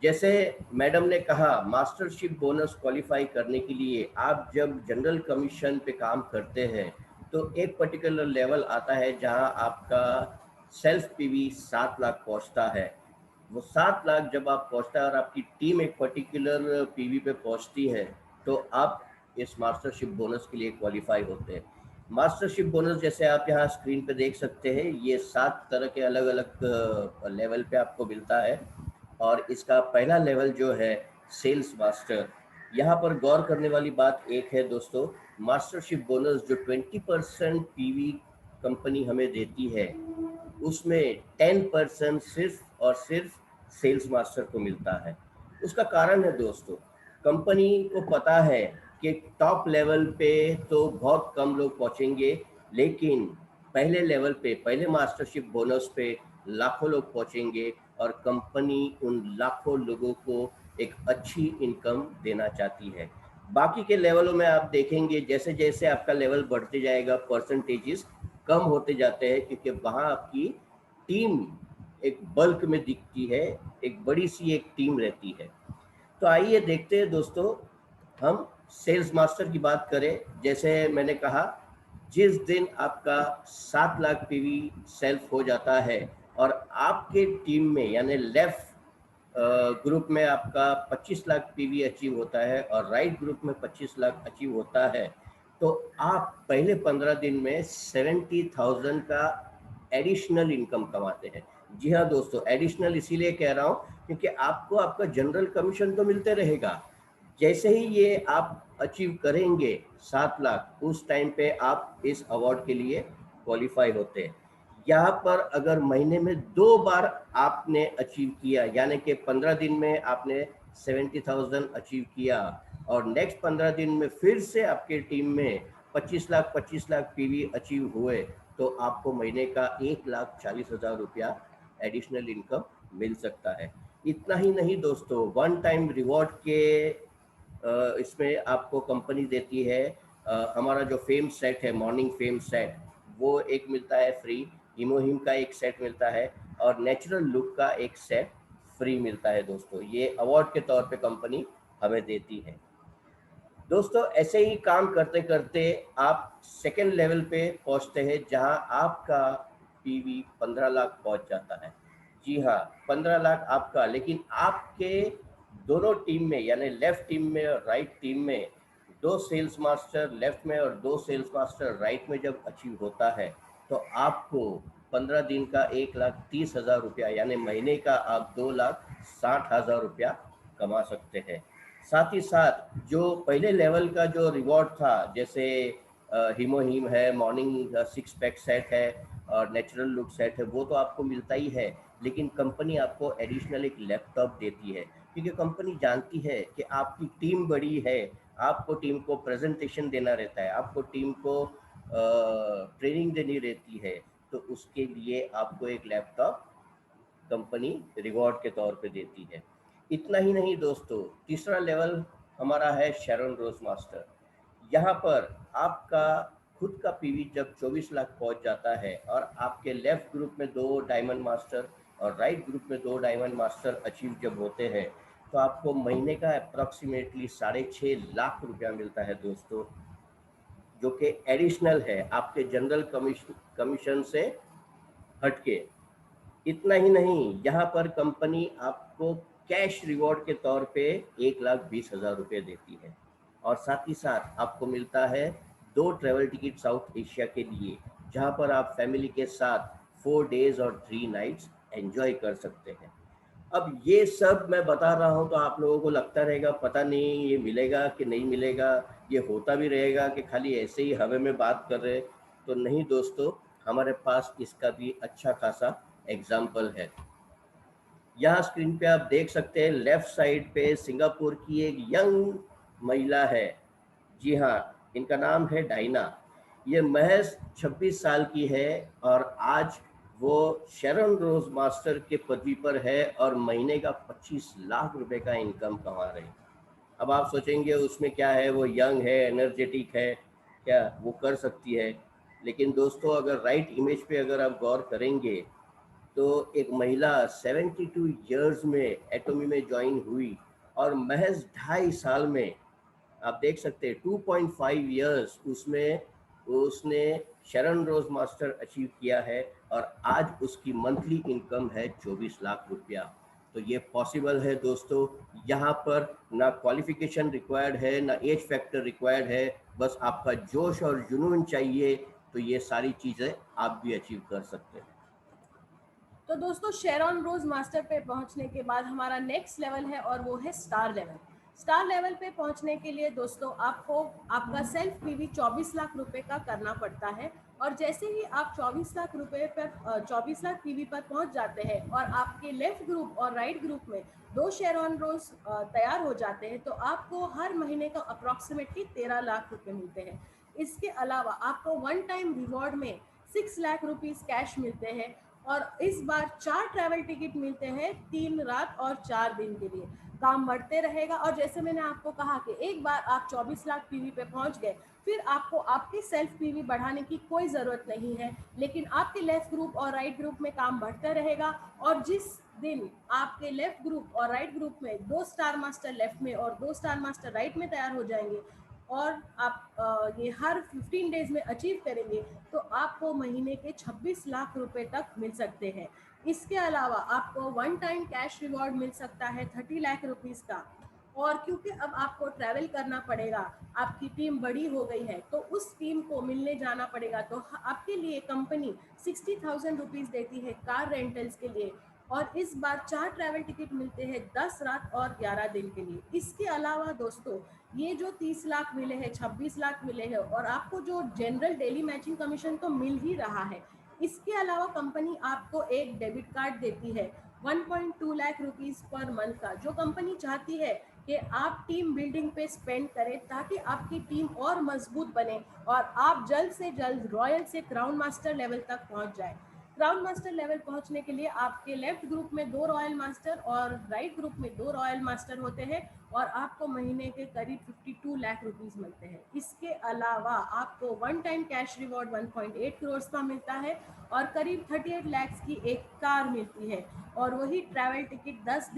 Speaker 1: जैसे मैडम ने कहा, मास्टरशिप बोनस क्वालिफाई करने के लिए आप जब जनरल कमीशन पे काम करते हैं तो एक पर्टिकुलर लेवल आता है जहां आपका सेल्फ पीवी 7 लाख पहुंचता है। वो 7 लाख जब आप पहुंचता है और आपकी टीम एक पर्टिकुलर पीवी पे पहुंचती है तो आप इस मास्टरशिप बोनस के लिए क्वालिफाई होते हैं। मास्टरशिप बोनस जैसे आप यहाँ स्क्रीन पे देख सकते हैं, ये 7 तरह के अलग अलग लेवल पे आपको मिलता है। और इसका पहला लेवल जो है सेल्स मास्टर। यहाँ पर गौर करने वाली बात एक है दोस्तों, मास्टरशिप बोनस जो 20% पीवी कंपनी हमें देती है उसमें 10% सिर्फ और सिर्फ सेल्स मास्टर को मिलता है। उसका कारण है दोस्तों, कंपनी को पता है कि टॉप लेवल पे तो बहुत कम लोग पहुंचेंगे, लेकिन पहले लेवल पे, पहले मास्टरशिप बोनस पे लाखों लोग पहुंचेंगे और कंपनी उन लाखों लोगों को एक अच्छी इनकम देना चाहती है। बाकी के लेवलों में आप देखेंगे जैसे जैसे आपका लेवल बढ़ते जाएगा परसेंटेजेस कम होते जाते हैं, क्योंकि वहाँ आपकी टीम एक बल्क में दिखती है, एक बड़ी सी एक टीम रहती है। तो आइए देखते हैं दोस्तों, हम सेल्स मास्टर की बात करें। जैसे मैंने कहा, जिस दिन आपका 7 लाख पीवी सेल्फ हो जाता है और आपके टीम में यानी लेफ्ट ग्रुप में आपका 25 लाख पीवी अचीव होता है और राइट ग्रुप में 25 लाख अचीव होता है, तो आप पहले 15 दिन में 70,000 का एडिशनल इनकम कमाते हैं। जी हाँ दोस्तों, एडिशनल इसीलिए कह रहा हूँ क्योंकि आपको आपका जनरल कमीशन तो मिलते रहेगा, जैसे ही ये आप अचीव करेंगे 7 लाख, उस टाइम पे आप इस अवार्ड के लिए क्वालिफाई होते हैं। यहाँ पर अगर महीने में 2 बार आपने अचीव किया, यानी कि 15 दिन में आपने 70,000 अचीव किया और नेक्स्ट 15 दिन में फिर से आपके टीम में 25 लाख पीवी अचीव हुए, तो आपको महीने का 1,40,000 रुपया एडिशनल इनकम मिल सकता है। इतना ही नहीं दोस्तों, वन टाइम रिवॉर्ड के इसमें आपको कंपनी देती है हमारा जो फेम सेट है, मॉर्निंग फेम सेट, वो एक मिलता है फ्री, हिमोहिम का एक सेट मिलता है और नेचुरल लुक का एक सेट फ्री मिलता है दोस्तों। ये अवार्ड के तौर पे कंपनी हमें देती है। दोस्तों ऐसे ही काम करते करते आप सेकेंड लेवल पे पहुंचते हैं जहां आपका पीवी 15 लाख पहुंच जाता है। जी हाँ, 15 लाख आपका, लेकिन आपके दोनों टीम में यानी लेफ्ट टीम में और राइट टीम में 2 सेल्स मास्टर लेफ्ट में और 2 सेल्स मास्टर राइट में जब अचीव होता है तो आपको 15 दिन का 1,30,000 रुपया यानी महीने का आप 2,60,000 रुपया कमा सकते हैं। साथ ही साथ जो पहले लेवल का जो रिवॉर्ड था, जैसे हिमोहिम है, मॉर्निंग 6 पैक सेट है और नेचुरल लुक सेट है, वो तो आपको मिलता ही है, लेकिन कंपनी आपको एडिशनल एक लैपटॉप देती है, क्योंकि कंपनी जानती है कि आपकी टीम बड़ी है, आपको टीम को प्रेजेंटेशन देना रहता है, आपको टीम को ट्रेनिंग देनी रहती है, तो उसके लिए आपको एक लैपटॉप कंपनी रिवॉर्ड के तौर पे देती है। इतना ही नहीं दोस्तों, तीसरा लेवल हमारा है शेरन रोज मास्टर। यहाँ पर आपका खुद का पीवी जब 24 लाख पहुंच जाता है और आपके लेफ्ट ग्रुप में 2 डायमंड मास्टर और राइट ग्रुप में 2 डायमंड मास्टर अचीव जब होते हैं, तो आपको महीने का अप्रॉक्सीमेटली 6.5 लाख रुपया मिलता है दोस्तों, जो कि एडिशनल है आपके जनरल कमीशन से हटके। इतना ही नहीं, यहाँ पर कंपनी आपको कैश रिवॉर्ड के तौर पे 1,20,000 रुपये देती है, और साथ ही साथ आपको मिलता है 2 ट्रेवल टिकट साउथ एशिया के लिए, जहाँ पर आप फैमिली के साथ 4 डेज और 3 नाइट्स एंजॉय कर सकते हैं। अब ये सब मैं बता रहा हूँ तो आप लोगों को लगता रहेगा पता नहीं ये मिलेगा कि नहीं मिलेगा, ये होता भी रहेगा कि खाली ऐसे ही हवा में बात कर रहे। तो नहीं दोस्तों, हमारे पास इसका भी अच्छा खासा एग्जाम्पल है। यहाँ स्क्रीन पे आप देख सकते हैं लेफ्ट साइड पे सिंगापुर की एक यंग महिला है। जी हाँ, इनका नाम है डायना। ये महज 26 साल की है और आज वो शेरन रोज मास्टर के पदवी पर है और महीने का 25 लाख रुपए का इनकम कमा रही है। अब आप सोचेंगे उसमें क्या है, वो यंग है, एनर्जेटिक है, क्या वो कर सकती है? लेकिन दोस्तों, अगर राइट इमेज पे अगर आप गौर करेंगे तो एक महिला 72 इयर्स में एटोमी में ज्वाइन हुई और महज 2.5 साल में आप देख सकते हैं 2.5 इयर्स उसमें उसने शरण रोज मास्टर अचीव किया है और आज उसकी मंथली इनकम है 24 लाख रुपया। तो ये पॉसिबल है दोस्तों। यहाँ पर ना क्वालिफिकेशन रिक्वायर्ड है, ना एज फैक्टर रिक्वायर्ड है, बस आपका जोश और जुनून चाहिए, तो ये सारी चीज़ें आप भी अचीव कर सकते हैं।
Speaker 2: तो दोस्तों, शेरॉन रोज मास्टर पे पहुंचने के बाद हमारा नेक्स्ट लेवल है और वो है स्टार लेवल। स्टार लेवल पे पहुंचने के लिए दोस्तों आपको आपका सेल्फ पीवी 24 लाख रुपए का करना पड़ता है, और जैसे ही आप 24 लाख रुपए पर 24 लाख पीवी पर पहुंच जाते हैं और आपके लेफ्ट ग्रुप और राइट ग्रुप में 2 शेरॉन रोज तैयार हो जाते हैं, तो आपको हर महीने का अप्रॉक्सीमेटली 13 लाख रुपए मिलते हैं। इसके अलावा आपको वन टाइम रिवॉर्ड में 6 लाख रुपीज कैश मिलते हैं, और इस बार 4 ट्रैवल टिकट मिलते हैं 3 रात और 4 दिन के लिए। काम बढ़ते रहेगा, और जैसे मैंने आपको कहा कि एक बार आप 24 लाख पीवी पे पहुंच गए, फिर आपको आपके सेल्फ पीवी बढ़ाने की कोई ज़रूरत नहीं है, लेकिन आपके लेफ्ट ग्रुप और राइट ग्रुप में काम बढ़ता रहेगा। और जिस दिन आपके लेफ्ट ग्रुप और राइट ग्रुप में 2 स्टार मास्टर लेफ्ट में और 2 स्टार मास्टर राइट में तैयार हो जाएंगे, और आप ये हर 15 डेज में अचीव करेंगे, तो आपको महीने के 26 लाख रुपए तक मिल सकते हैं। इसके अलावा आपको वन टाइम कैश रिवॉर्ड मिल सकता है 30 लाख रुपीस का। और क्योंकि अब आपको ट्रैवल करना पड़ेगा, आपकी टीम बड़ी हो गई है, तो उस टीम को मिलने जाना पड़ेगा, तो आपके लिए कंपनी 60,000 रुपीज़ देती है कार रेंटल्स के लिए। और इस बार 4 ट्रैवल टिकट मिलते हैं 10 रात और 11 दिन के लिए। इसके अलावा दोस्तों, ये जो 30 लाख मिले हैं, 26 लाख मिले हैं, और आपको जो जनरल डेली मैचिंग कमीशन तो मिल ही रहा है, इसके अलावा कंपनी आपको एक डेबिट कार्ड देती है 1.2 लाख रुपीस पर मंथ का, जो कंपनी चाहती है कि आप टीम बिल्डिंग पे स्पेंड करें, ताकि आपकी टीम और मजबूत बने और आप जल्द से जल्द रॉयल से क्राउन मास्टर लेवल तक पहुंच जाए। क्राउन मास्टर लेवल पहुंचने के लिए आपके लेफ्ट ग्रुप में 2 रॉयल मास्टर और राइट ग्रुप में 2 रॉयल मास्टर होते हैं, और आपको महीने के करीब 52 लाख रुपीस मिलते हैं। इसके अलावा आपको one time cash reward 1.8 crore का मिलता है, और करीब 38 लाख की एक कार मिलती है, और वही ट्रैवल टिकट 10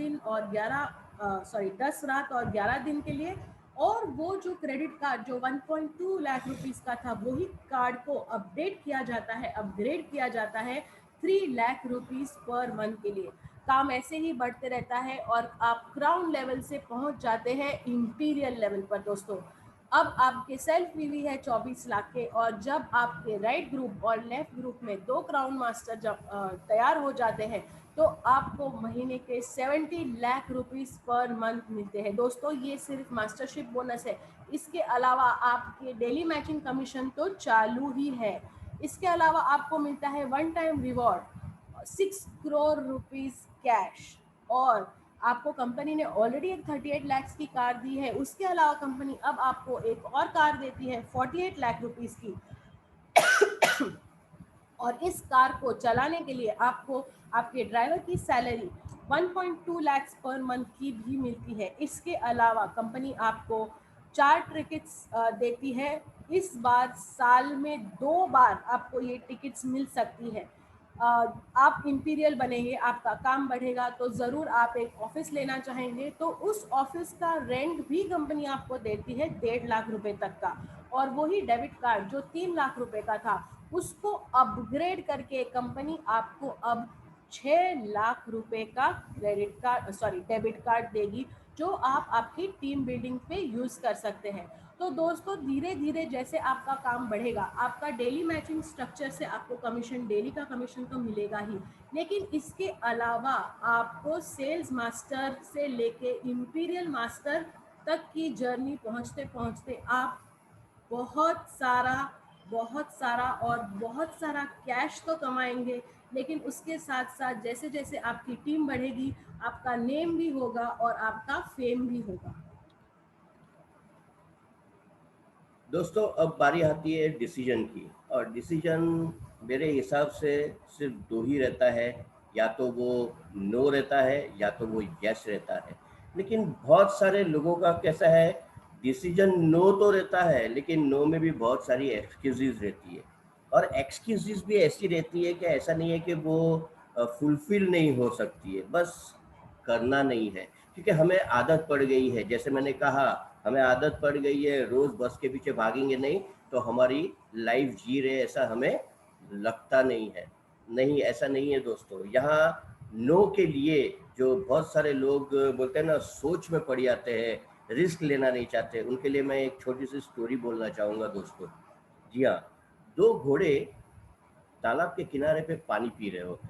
Speaker 2: रात और 11 दिन के लिए। और वो जो क्रेडिट कार्ड जो 1.2 लाख रुपीस का था, वही कार्ड को अपडेट किया जाता है, अपग्रेड किया जाता है 3 लाख रुपीस पर मंथ के लिए। काम ऐसे ही बढ़ते रहता है और आप क्राउन लेवल से पहुंच जाते हैं इंपीरियल लेवल पर दोस्तों। अब आपके सेल्फ पीवी है 24 लाख के, और जब आपके राइट ग्रुप और लेफ्ट ग्रुप में 2 क्राउन मास्टर जब तैयार हो जाते हैं, तो आपको महीने के 70 लाख रुपीस पर मंथ मिलते हैं दोस्तों। ये सिर्फ मास्टरशिप बोनस है, इसके अलावा आपके डेली मैचिंग कमीशन तो चालू ही है। इसके अलावा आपको मिलता है one time reward 6 crore rupees cash, और आपको कंपनी ने ऑलरेडी एक 38 लाख की कार दी है। उसके अलावा कंपनी अब आपको एक और कार देती है 48 लाख रुपीस की, और इस कार को चलाने के लिए आपको आपके ड्राइवर की सैलरी 1.2 लाख पर मंथ की भी मिलती है। इसके अलावा कंपनी आपको 4 टिकट्स देती है इस बार साल में 2 बार आपको ये टिकट्स मिल सकती है। आप इंपीरियल बनेंगे, आपका काम बढ़ेगा, तो ज़रूर आप एक ऑफिस लेना चाहेंगे, तो उस ऑफिस का रेंट भी कंपनी आपको देती है 1.5 लाख रुपए तक का। और वही डेबिट कार्ड जो 3 लाख रुपए का था, उसको अपग्रेड करके कंपनी आपको अब 6 लाख रुपए का डेबिट कार्ड देगी, जो आप आपकी टीम बिल्डिंग पे यूज़ कर सकते हैं। तो दोस्तों, धीरे धीरे जैसे आपका काम बढ़ेगा, आपका डेली मैचिंग स्ट्रक्चर से आपको कमीशन, डेली का कमीशन तो मिलेगा ही, लेकिन इसके अलावा आपको सेल्स मास्टर से लेके इंपीरियल मास्टर तक की जर्नी पहुंचते पहुंचते आप बहुत सारा कैश तो कमाएंगे, लेकिन उसके साथ साथ जैसे जैसे आपकी टीम बढ़ेगी, आपका नेम भी होगा और आपका फेम भी होगा।
Speaker 1: दोस्तों, अब बारी आती है डिसीजन की, और डिसीजन मेरे हिसाब से सिर्फ दो ही रहता है, या तो वो नो रहता है या तो वो यस रहता है। लेकिन बहुत सारे लोगों का कैसा है, डिसीजन नो तो रहता है लेकिन नो में भी बहुत सारी एक्सक्यूजेज रहती है, और एक्सक्यूजेज भी ऐसी रहती है कि ऐसा नहीं है कि वो फुलफिल नहीं हो सकती है, बस करना नहीं है, क्योंकि हमें आदत पड़ गई है। जैसे मैंने कहा, हमें आदत पड़ गई है, रोज बस के पीछे भागेंगे नहीं तो हमारी लाइफ जी रहे ऐसा हमें लगता नहीं है। नहीं, ऐसा नहीं है दोस्तों। यहाँ नो के लिए जो बहुत सारे लोग बोलते हैं ना, सोच में पड़ जाते हैं, रिस्क लेना नहीं चाहते, उनके लिए मैं एक छोटी सी स्टोरी बोलना चाहूँगा दोस्तों। जी हाँ, दो घोड़े तालाब के किनारे पे पानी पी रहे होते।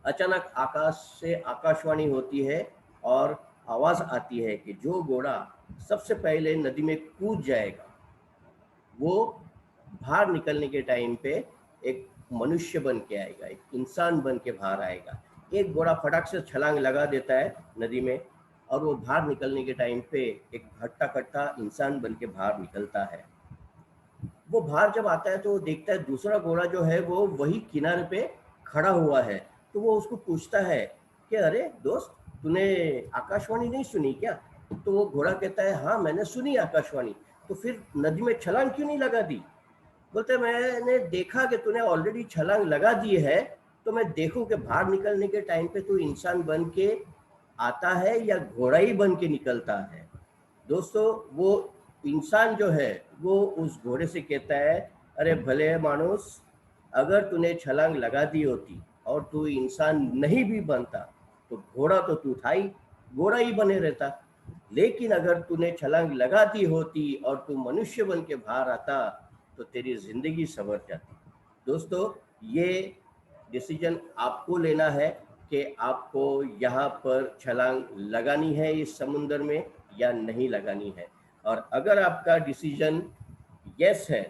Speaker 1: अचानक आकाश से आकाशवाणी होती है और आवाज आती है कि जो घोड़ा सबसे पहले नदी में कूद जाएगा, वो बाहर निकलने के टाइम पे एक मनुष्य बन के आएगा, एक इंसान बन के बाहर आएगा। एक घोड़ा फटाक से छलांग लगा देता है नदी में, और वो बाहर निकलने के टाइम पे एक हट्टा कट्टा इंसान बन के बाहर निकलता है। वो बाहर जब आता है तो वो देखता है दूसरा घोड़ा जो है वो वही किनारे पे खड़ा हुआ है। तो वो उसको पूछता है कि अरे दोस्त, तूने आकाशवाणी नहीं सुनी क्या? तो वो घोड़ा कहता है, हाँ मैंने सुनी आकाशवाणी। तो फिर नदी में छलांग क्यों नहीं लगा दी? बोलते, मैंने देखा कि तूने ऑलरेडी छलांग लगा दी है, तो मैं देखूं कि बाहर निकलने के टाइम पे तू इंसान बन के आता है या घोड़ा ही बन के निकलता है। दोस्तों, वो इंसान जो है वो उस घोड़े से कहता है, अरे भले मानुस, अगर तूने छलांग लगा दी होती और तू इंसान नहीं भी बनता तो घोड़ा तो तू था ही, घोड़ा ही बने रहता। लेकिन अगर तूने छलांग लगा दी होती और तू मनुष्य बन के बाहर आता तो तेरी जिंदगी संवर जाती। दोस्तों, ये डिसीजन आपको लेना है कि आपको यहाँ पर छलांग लगानी है इस समुंदर में या नहीं लगानी है। और अगर आपका डिसीजन यस है,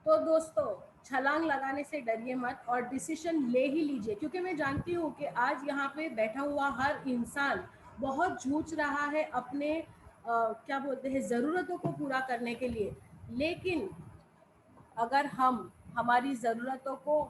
Speaker 2: तो दोस्तों, छलांग लगाने से डरिए मत और डिसीजन ले ही लीजिए, क्योंकि मैं जानती हूँ कि आज यहाँ पे बैठा हुआ हर इंसान बहुत जूझ रहा है अपने क्या बोलते हैं, ज़रूरतों को पूरा करने के लिए। लेकिन अगर हम हमारी ज़रूरतों को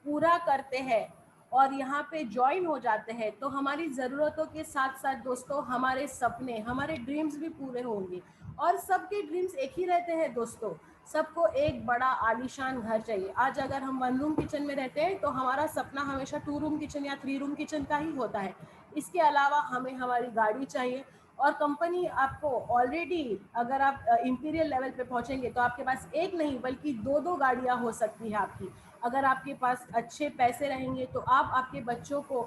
Speaker 2: पूरा करते हैं और यहाँ पे ज्वाइन हो जाते हैं, तो हमारी ज़रूरतों के साथ साथ दोस्तों हमारे सपने, हमारे ड्रीम्स भी पूरे होंगे। और सबके ड्रीम्स एक ही रहते हैं दोस्तों, सबको एक बड़ा आलीशान घर चाहिए। आज अगर हम 1 रूम किचन में रहते हैं तो हमारा सपना हमेशा 2 रूम किचन या 3 रूम किचन का ही होता है। इसके अलावा हमें हमारी गाड़ी चाहिए, और कंपनी आपको ऑलरेडी, अगर आप इंपीरियल लेवल पे पहुंचेंगे तो आपके पास एक नहीं बल्कि 2 गाड़ियां हो सकती है आपकी। अगर आपके पास अच्छे पैसे रहेंगे तो आप आपके बच्चों को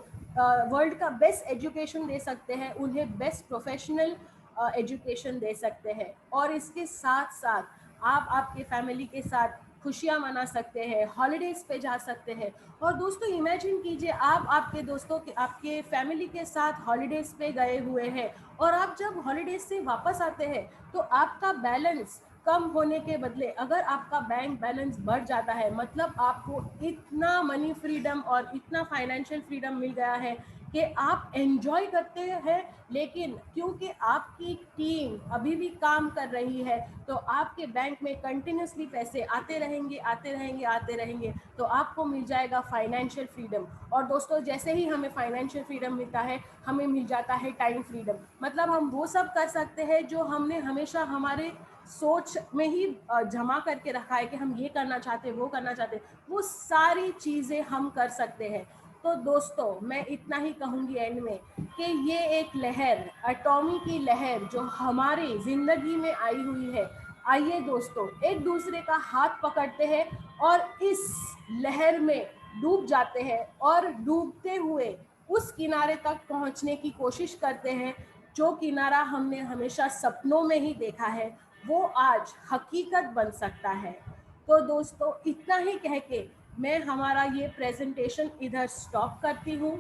Speaker 2: वर्ल्ड का बेस्ट एजुकेशन दे सकते हैं, उन्हें बेस्ट प्रोफेशनल एजुकेशन दे सकते हैं, और इसके साथ साथ आप आपके फैमिली के साथ खुशियां मना सकते हैं, हॉलीडेज पे जा सकते हैं। और दोस्तों, इमेजिन कीजिए, आप आपके दोस्तों के, आपके फैमिली के साथ हॉलीडेज पे गए हुए हैं, और आप जब हॉलीडेज से वापस आते हैं तो आपका बैलेंस कम होने के बदले अगर आपका बैंक बैलेंस बढ़ जाता है, मतलब आपको इतना मनी फ्रीडम और इतना फाइनेंशियल फ्रीडम मिल गया है कि आप एंजॉय करते हैं। लेकिन क्योंकि आपकी टीम अभी भी काम कर रही है, तो आपके बैंक में कंटिन्यूसली पैसे आते रहेंगे, आते रहेंगे, आते रहेंगे, तो आपको मिल जाएगा फाइनेंशियल फ्रीडम। और दोस्तों, जैसे ही हमें फाइनेंशियल फ्रीडम मिलता है, हमें मिल जाता है टाइम फ्रीडम। मतलब हम वो सब कर सकते हैं जो हमने हमेशा हमारे सोच में ही जमा करके रखा है कि हम ये करना चाहते हैं, वो करना चाहते हैं, वो सारी चीज़ें हम कर सकते हैं। तो दोस्तों मैं इतना ही कहूँगी एंड में कि ये एक लहर, एटॉमी की लहर जो हमारी ज़िंदगी में आई हुई है, आइए दोस्तों एक दूसरे का हाथ पकड़ते हैं और इस लहर में डूब जाते हैं और डूबते हुए उस किनारे तक पहुंचने की कोशिश करते हैं जो किनारा हमने हमेशा सपनों में ही देखा है, वो आज हकीकत बन सकता है। तो दोस्तों इतना ही कह के मैं हमारा ये प्रेजेंटेशन इधर स्टॉप करती हूँ।